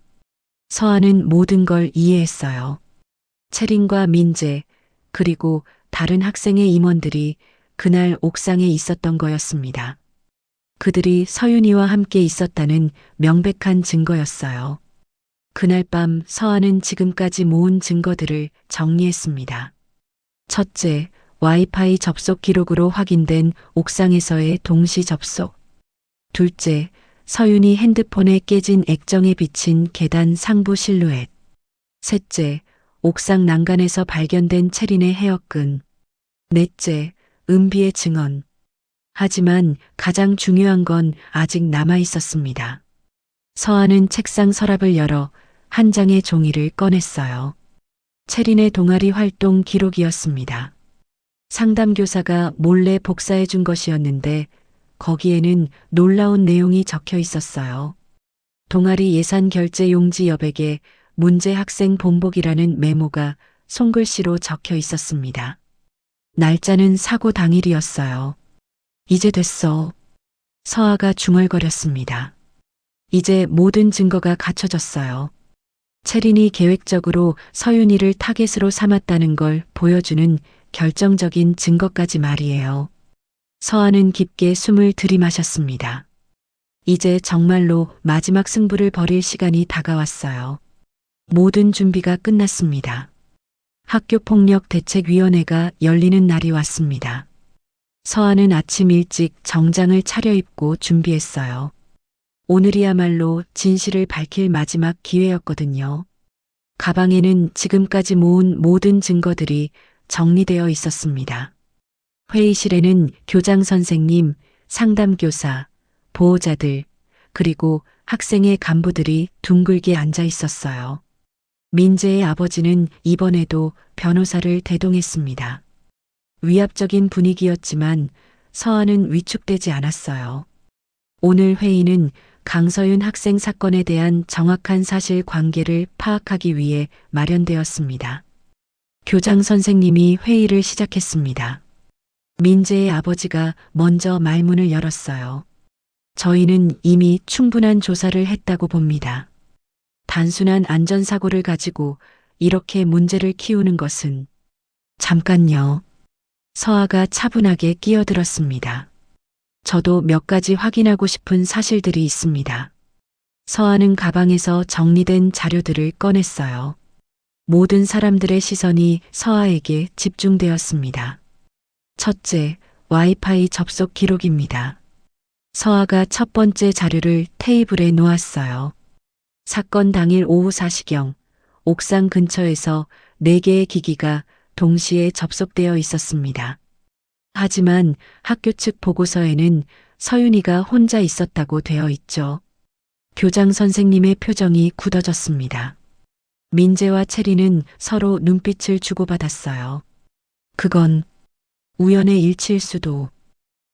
서아는 모든 걸 이해했어요. 채린과 민재, 그리고 다른 학생의 임원들이 그날 옥상에 있었던 거였습니다. 그들이 서윤이와 함께 있었다는 명백한 증거였어요. 그날 밤 서아는 지금까지 모은 증거들을 정리했습니다. 첫째, 와이파이 접속 기록으로 확인된 옥상에서의 동시 접속. 둘째, 서윤이 핸드폰에 깨진 액정에 비친 계단 상부 실루엣. 셋째, 옥상 난간에서 발견된 채린의 헤어끈. 넷째, 은비의 증언. 하지만 가장 중요한 건 아직 남아 있었습니다. 서아는 책상 서랍을 열어 한 장의 종이를 꺼냈어요. 채린의 동아리 활동 기록이었습니다. 상담교사가 몰래 복사해 준 것이었는데 거기에는 놀라운 내용이 적혀 있었어요. 동아리 예산 결제 용지 여백에 문제 학생 본복이라는 메모가 손글씨로 적혀 있었습니다. 날짜는 사고 당일이었어요. 이제 됐어. 서아가 중얼거렸습니다. 이제 모든 증거가 갖춰졌어요. 채린이 계획적으로 서윤이를 타겟으로 삼았다는 걸 보여주는 결정적인 증거까지 말이에요. 서아는 깊게 숨을 들이마셨습니다. 이제 정말로 마지막 승부를 벌일 시간이 다가왔어요. 모든 준비가 끝났습니다. 학교폭력대책위원회가 열리는 날이 왔습니다. 서아는 아침 일찍 정장을 차려입고 준비했어요. 오늘이야말로 진실을 밝힐 마지막 기회였거든요. 가방에는 지금까지 모은 모든 증거들이 정리되어 있었습니다. 회의실에는 교장 선생님, 상담교사, 보호자들, 그리고 학생의 간부들이 둥글게 앉아 있었어요. 민재의 아버지는 이번에도 변호사를 대동했습니다. 위압적인 분위기였지만 서아는 위축되지 않았어요. 오늘 회의는 강서윤 학생 사건에 대한 정확한 사실 관계를 파악하기 위해 마련되었습니다. 교장 선생님이 회의를 시작했습니다. 민재의 아버지가 먼저 말문을 열었어요. 저희는 이미 충분한 조사를 했다고 봅니다. 단순한 안전사고를 가지고 이렇게 문제를 키우는 것은 잠깐요. 서아가 차분하게 끼어들었습니다. 저도 몇 가지 확인하고 싶은 사실들이 있습니다. 서아는 가방에서 정리된 자료들을 꺼냈어요. 모든 사람들의 시선이 서아에게 집중되었습니다. 첫째, 와이파이 접속 기록입니다. 서아가 첫 번째 자료를 테이블에 놓았어요. 사건 당일 오후 4시경 옥상 근처에서 4개의 기기가 동시에 접속되어 있었습니다. 하지만 학교 측 보고서에는 서윤이가 혼자 있었다고 되어 있죠. 교장 선생님의 표정이 굳어졌습니다. 민재와 체리는 서로 눈빛을 주고받았어요. 그건 우연의 일치일 수도.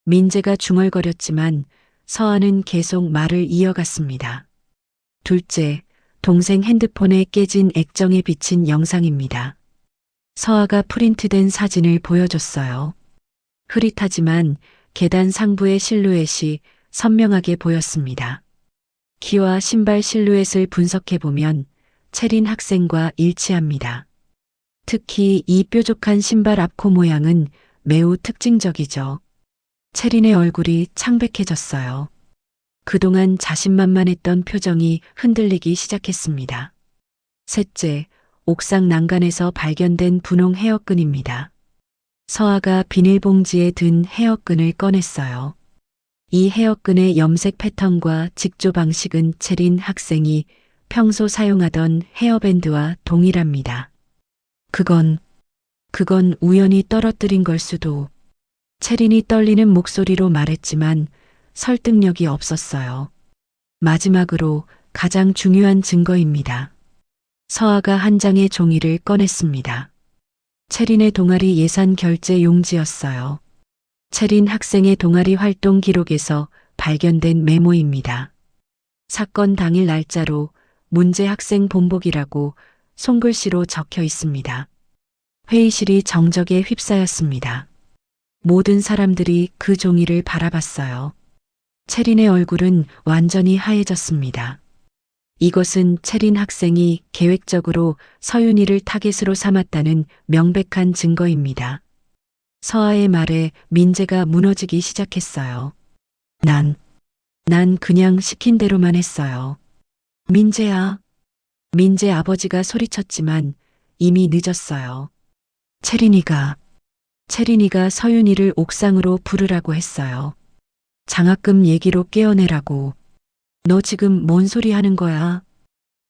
민재가 중얼거렸지만 서아는 계속 말을 이어갔습니다. 둘째, 동생 핸드폰에 깨진 액정에 비친 영상입니다. 서아가 프린트된 사진을 보여줬어요. 흐릿하지만 계단 상부의 실루엣이 선명하게 보였습니다. 키와 신발 실루엣을 분석해보면 체린 학생과 일치합니다. 특히 이 뾰족한 신발 앞코 모양은 매우 특징적이죠. 체린의 얼굴이 창백해졌어요. 그동안 자신만만했던 표정이 흔들리기 시작했습니다. 셋째, 옥상 난간에서 발견된 분홍 헤어끈입니다. 서아가 비닐봉지에 든 헤어끈을 꺼냈어요. 이 헤어끈의 염색 패턴과 직조 방식은 체린 학생이 평소 사용하던 헤어밴드와 동일합니다. 그건 우연히 떨어뜨린 걸 수도. 체린이 떨리는 목소리로 말했지만 설득력이 없었어요. 마지막으로 가장 중요한 증거입니다. 서아가 한 장의 종이를 꺼냈습니다. 체린의 동아리 예산 결제 용지였어요. 체린 학생의 동아리 활동 기록에서 발견된 메모입니다. 사건 당일 날짜로 문제 학생 본복이라고 손글씨로 적혀 있습니다. 회의실이 정적에 휩싸였습니다. 모든 사람들이 그 종이를 바라봤어요. 체린의 얼굴은 완전히 하얘졌습니다. 이것은 체린 학생이 계획적으로 서윤이를 타겟으로 삼았다는 명백한 증거입니다. 서아의 말에 민재가 무너지기 시작했어요. 난 그냥 시킨 대로만 했어요. 민재야. 민재 아버지가 소리쳤지만 이미 늦었어요. 체린이가 서윤이를 옥상으로 부르라고 했어요. 장학금 얘기로 깨어내라고. 너 지금 뭔 소리 하는 거야?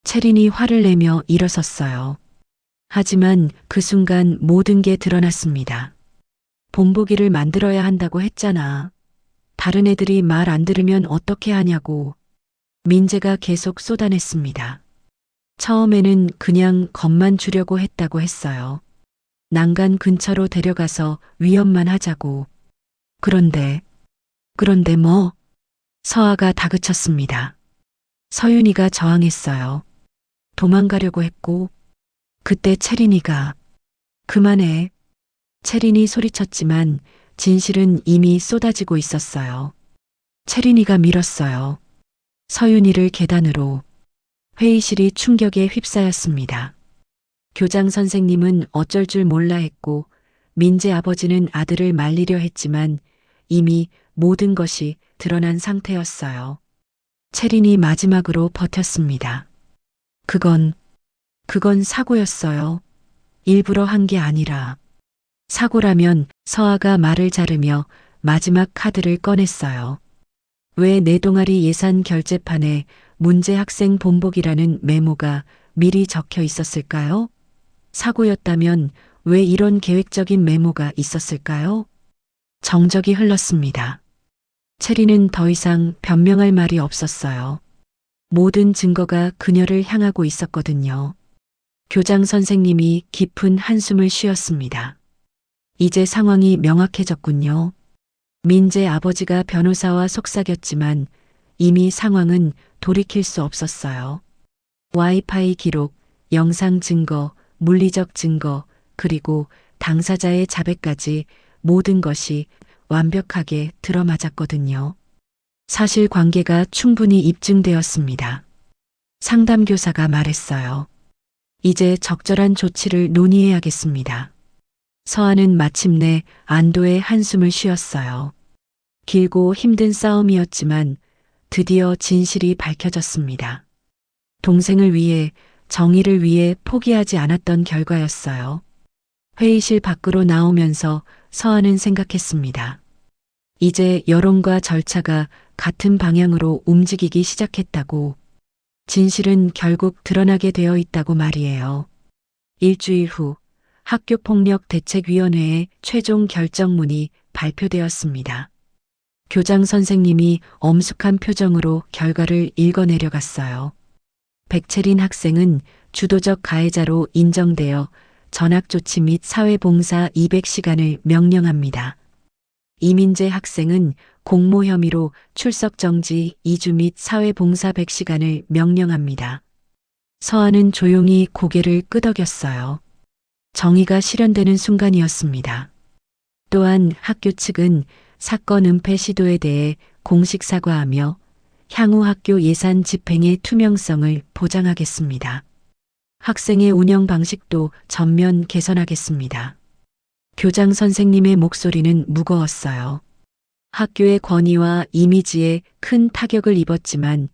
체린이 화를 내며 일어섰어요. 하지만 그 순간 모든 게 드러났습니다. 본보기를 만들어야 한다고 했잖아. 다른 애들이 말 안 들으면 어떻게 하냐고. 민재가 계속 쏟아냈습니다. 처음에는 그냥 겁만 주려고 했다고 했어요. 난간 근처로 데려가서 위험만 하자고. 그런데 뭐? 서아가 다그쳤습니다. 서윤이가 저항했어요. 도망가려고 했고, 그때 체린이가 그만해. 체린이 소리쳤지만 진실은 이미 쏟아지고 있었어요. 체린이가 밀었어요. 서윤이를 계단으로. 회의실이 충격에 휩싸였습니다. 교장 선생님은 어쩔 줄 몰라 했고 민재 아버지는 아들을 말리려 했지만 이미 모든 것이 드러난 상태였어요. 체린이 마지막으로 버텼습니다. 그건 사고였어요. 일부러 한 게 아니라. 사고라면. 서아가 말을 자르며 마지막 카드를 꺼냈어요. 왜 내 동아리 예산 결제판에 문제 학생 본복이라는 메모가 미리 적혀 있었을까요? 사고였다면 왜 이런 계획적인 메모가 있었을까요? 정적이 흘렀습니다. 체리는 더 이상 변명할 말이 없었어요. 모든 증거가 그녀를 향하고 있었거든요. 교장 선생님이 깊은 한숨을 쉬었습니다. 이제 상황이 명확해졌군요. 민재 아버지가 변호사와 속삭였지만 이미 상황은 돌이킬 수 없었어요. 와이파이 기록, 영상 증거, 물리적 증거, 그리고 당사자의 자백까지 모든 것이 완벽하게 들어맞았거든요. 사실관계가 충분히 입증되었습니다. 상담교사가 말했어요. 이제 적절한 조치를 논의해야겠습니다. 서아는 마침내 안도의 한숨을 쉬었어요. 길고 힘든 싸움이었지만 드디어 진실이 밝혀졌습니다. 동생을 위해, 정의를 위해 포기하지 않았던 결과였어요. 회의실 밖으로 나오면서 서아는 생각했습니다. 이제 여론과 절차가 같은 방향으로 움직이기 시작했다고. 진실은 결국 드러나게 되어 있다고 말이에요. 일주일 후 학교폭력대책위원회의 최종 결정문이 발표되었습니다. 교장 선생님이 엄숙한 표정으로 결과를 읽어내려갔어요. 백채린 학생은 주도적 가해자로 인정되어 전학조치 및 사회봉사 200시간을 명령합니다. 이민재 학생은 공모 혐의로 출석 정지 2주 및 사회봉사 100시간을 명령합니다. 서아는 조용히 고개를 끄덕였어요. 정의가 실현되는 순간이었습니다. 또한 학교 측은 사건 은폐 시도에 대해 공식 사과하며 향후 학교 예산 집행의 투명성을 보장하겠습니다. 학생의 운영 방식도 전면 개선하겠습니다. 교장 선생님의 목소리는 무거웠어요. 학교의 권위와 이미지에 큰 타격을 입었지만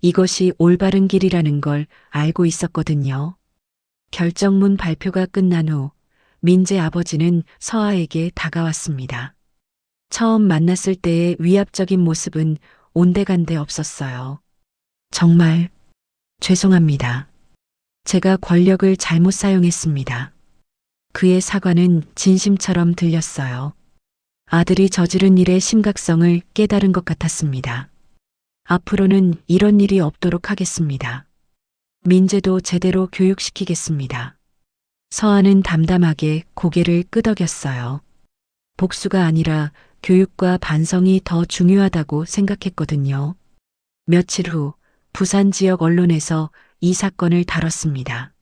이것이 올바른 길이라는 걸 알고 있었거든요. 결정문 발표가 끝난 후 민재 아버지는 서아에게 다가왔습니다. 처음 만났을 때의 위압적인 모습은 온데간데 없었어요. 정말 죄송합니다. 제가 권력을 잘못 사용했습니다. 그의 사과는 진심처럼 들렸어요. 아들이 저지른 일의 심각성을 깨달은 것 같았습니다. 앞으로는 이런 일이 없도록 하겠습니다. 민재도 제대로 교육시키겠습니다. 서아는 담담하게 고개를 끄덕였어요. 복수가 아니라 교육과 반성이 더 중요하다고 생각했거든요. 며칠 후 부산 지역 언론에서 이 사건을 다뤘습니다.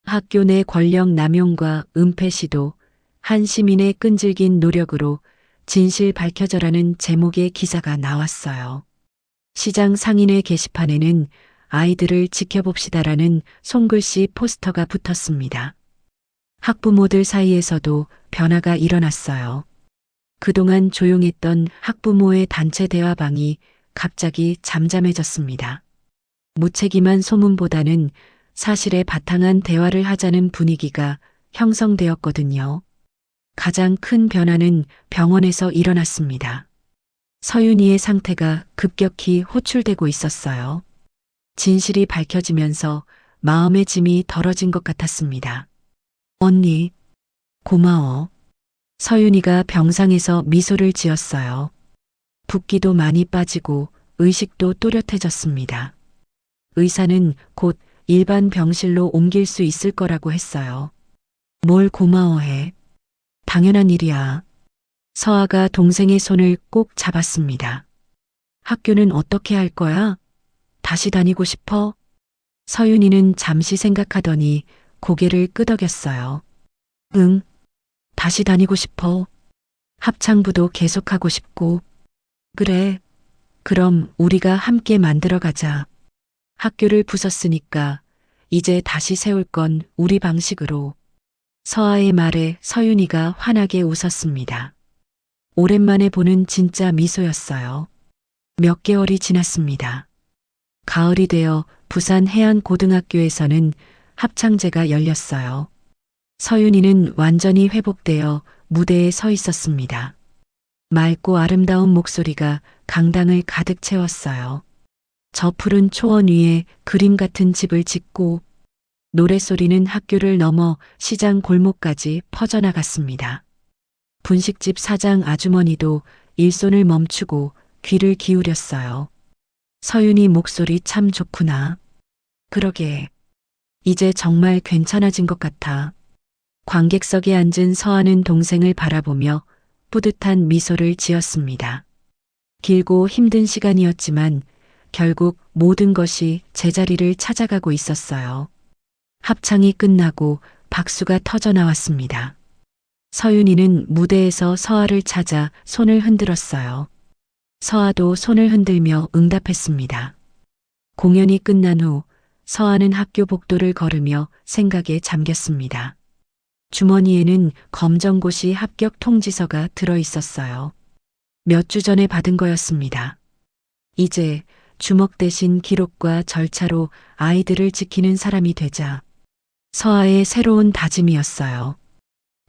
학교 내 권력 남용과 은폐 시도, 한 시민의 끈질긴 노력으로 진실 밝혀져라는 제목의 기사가 나왔어요. 시장 상인회 게시판에는 아이들을 지켜봅시다라는 손글씨 포스터가 붙었습니다. 학부모들 사이에서도 변화가 일어났어요. 그동안 조용했던 학부모의 단체 대화방이 갑자기 잠잠해졌습니다. 무책임한 소문보다는 사실에 바탕한 대화를 하자는 분위기가 형성되었거든요. 가장 큰 변화는 병원에서 일어났습니다. 서윤이의 상태가 급격히 호출되고 있었어요. 진실이 밝혀지면서 마음의 짐이 덜어진 것 같았습니다. 언니, 고마워. 서윤이가 병상에서 미소를 지었어요. 붓기도 많이 빠지고 의식도 또렷해졌습니다. 의사는 곧 일반 병실로 옮길 수 있을 거라고 했어요. 뭘 고마워해. 당연한 일이야. 서아가 동생의 손을 꼭 잡았습니다. 학교는 어떻게 할 거야? 다시 다니고 싶어? 서윤이는 잠시 생각하더니 고개를 끄덕였어요. 응, 다시 다니고 싶어. 합창부도 계속하고 싶고. 그래, 그럼 우리가 함께 만들어가자. 학교를 부쉈으니까 이제 다시 세울 건 우리 방식으로. 서아의 말에 서윤이가 환하게 웃었습니다. 오랜만에 보는 진짜 미소였어요. 몇 개월이 지났습니다. 가을이 되어 부산 해안고등학교에서는 합창제가 열렸어요. 서윤이는 완전히 회복되어 무대에 서 있었습니다. 맑고 아름다운 목소리가 강당을 가득 채웠어요. 저 푸른 초원 위에 그림 같은 집을 짓고 노랫소리는 학교를 넘어 시장 골목까지 퍼져나갔습니다. 분식집 사장 아주머니도 일손을 멈추고 귀를 기울였어요. 서윤이 목소리 참 좋구나. 그러게. 이제 정말 괜찮아진 것 같아. 관객석에 앉은 서아는 동생을 바라보며 뿌듯한 미소를 지었습니다. 길고 힘든 시간이었지만 결국 모든 것이 제자리를 찾아가고 있었어요. 합창이 끝나고 박수가 터져 나왔습니다. 서윤이는 무대에서 서아를 찾아 손을 흔들었어요. 서아도 손을 흔들며 응답했습니다. 공연이 끝난 후 서아는 학교 복도를 걸으며 생각에 잠겼습니다. 주머니에는 검정고시 합격 통지서가 들어 있었어요. 몇 주 전에 받은 거였습니다. 이제 주먹 대신 기록과 절차로 아이들을 지키는 사람이 되자 서아의 새로운 다짐이었어요.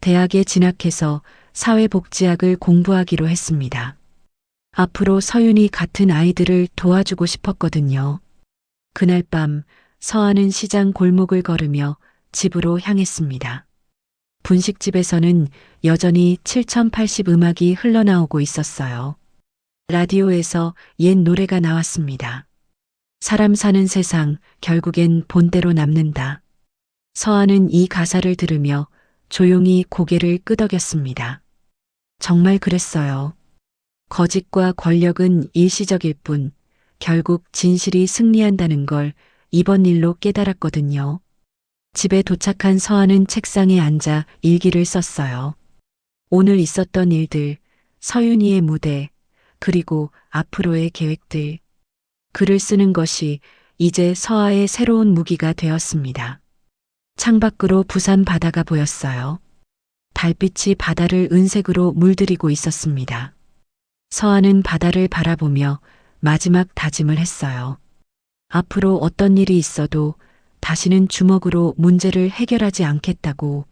대학에 진학해서 사회복지학을 공부하기로 했습니다. 앞으로 서윤이 같은 아이들을 도와주고 싶었거든요. 그날 밤 서아는 시장 골목을 걸으며 집으로 향했습니다. 분식집에서는 여전히 7080 음악이 흘러나오고 있었어요. 라디오에서 옛 노래가 나왔습니다. 사람 사는 세상 결국엔 본대로 남는다. 서아는 이 가사를 들으며 조용히 고개를 끄덕였습니다. 정말 그랬어요. 거짓과 권력은 일시적일 뿐 결국 진실이 승리한다는 걸 이번 일로 깨달았거든요. 집에 도착한 서아는 책상에 앉아 일기를 썼어요. 오늘 있었던 일들, 서윤이의 무대, 그리고 앞으로의 계획들. 글을 쓰는 것이 이제 서아의 새로운 무기가 되었습니다. 창밖으로 부산 바다가 보였어요. 달빛이 바다를 은색으로 물들이고 있었습니다. 서아는 바다를 바라보며 마지막 다짐을 했어요. 앞으로 어떤 일이 있어도 다시는 주먹으로 문제를 해결하지 않겠다고.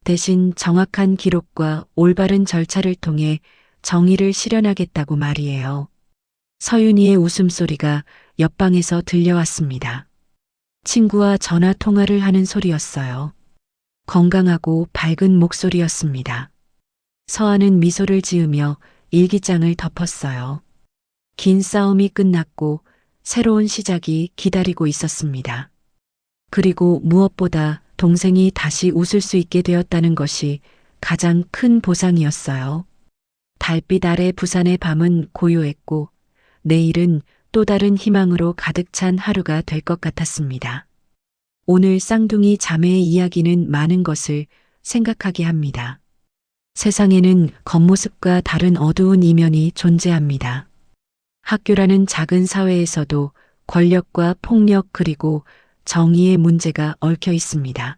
대신 정확한 기록과 올바른 절차를 통해 정의를 실현하겠다고 말이에요. 서윤이의 웃음소리가 옆방에서 들려왔습니다. 친구와 전화 통화를 하는 소리였어요. 건강하고 밝은 목소리였습니다. 서아는 미소를 지으며 일기장을 덮었어요. 긴 싸움이 끝났고 새로운 시작이 기다리고 있었습니다. 그리고 무엇보다 동생이 다시 웃을 수 있게 되었다는 것이 가장 큰 보상이었어요. 달빛 아래 부산의 밤은 고요했고 내일은 또 다른 희망으로 가득 찬 하루가 될 것 같았습니다. 오늘 쌍둥이 자매의 이야기는 많은 것을 생각하게 합니다. 세상에는 겉모습과 다른 어두운 이면이 존재합니다. 학교라는 작은 사회에서도 권력과 폭력 그리고 정의의 문제가 얽혀 있습니다.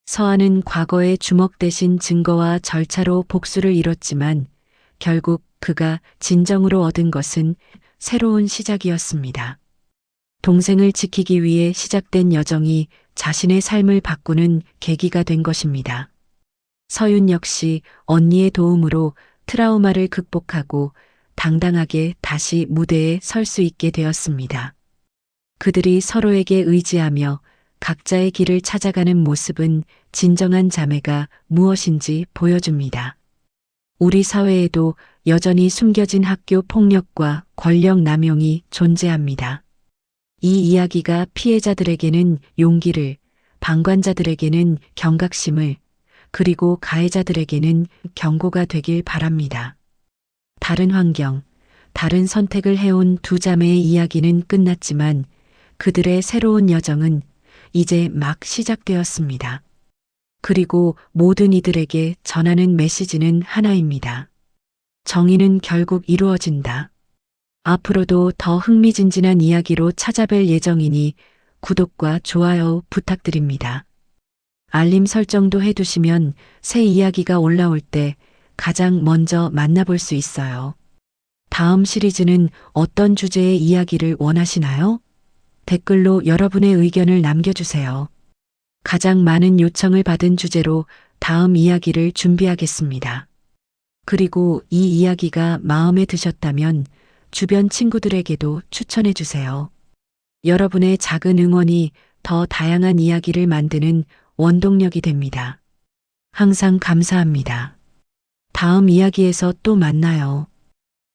서아는 과거의 주먹 대신 증거와 절차로 복수를 이뤘지만 결국 그가 진정으로 얻은 것은 새로운 시작이었습니다. 동생을 지키기 위해 시작된 여정이 자신의 삶을 바꾸는 계기가 된 것입니다. 서윤 역시 언니의 도움으로 트라우마를 극복하고 당당하게 다시 무대에 설 수 있게 되었습니다. 그들이 서로에게 의지하며 각자의 길을 찾아가는 모습은 진정한 자매가 무엇인지 보여줍니다. 우리 사회에도 여전히 숨겨진 학교 폭력과 권력 남용이 존재합니다. 이 이야기가 피해자들에게는 용기를, 방관자들에게는 경각심을, 그리고 가해자들에게는 경고가 되길 바랍니다. 다른 환경, 다른 선택을 해온 두 자매의 이야기는 끝났지만 그들의 새로운 여정은 이제 막 시작되었습니다. 그리고 모든 이들에게 전하는 메시지는 하나입니다. 정의는 결국 이루어진다. 앞으로도 더 흥미진진한 이야기로 찾아뵐 예정이니 구독과 좋아요 부탁드립니다. 알림 설정도 해두시면 새 이야기가 올라올 때 가장 먼저 만나볼 수 있어요. 다음 시리즈는 어떤 주제의 이야기를 원하시나요? 댓글로 여러분의 의견을 남겨주세요. 가장 많은 요청을 받은 주제로 다음 이야기를 준비하겠습니다. 그리고 이 이야기가 마음에 드셨다면 주변 친구들에게도 추천해 주세요. 여러분의 작은 응원이 더 다양한 이야기를 만드는 원동력이 됩니다. 항상 감사합니다. 다음 이야기에서 또 만나요.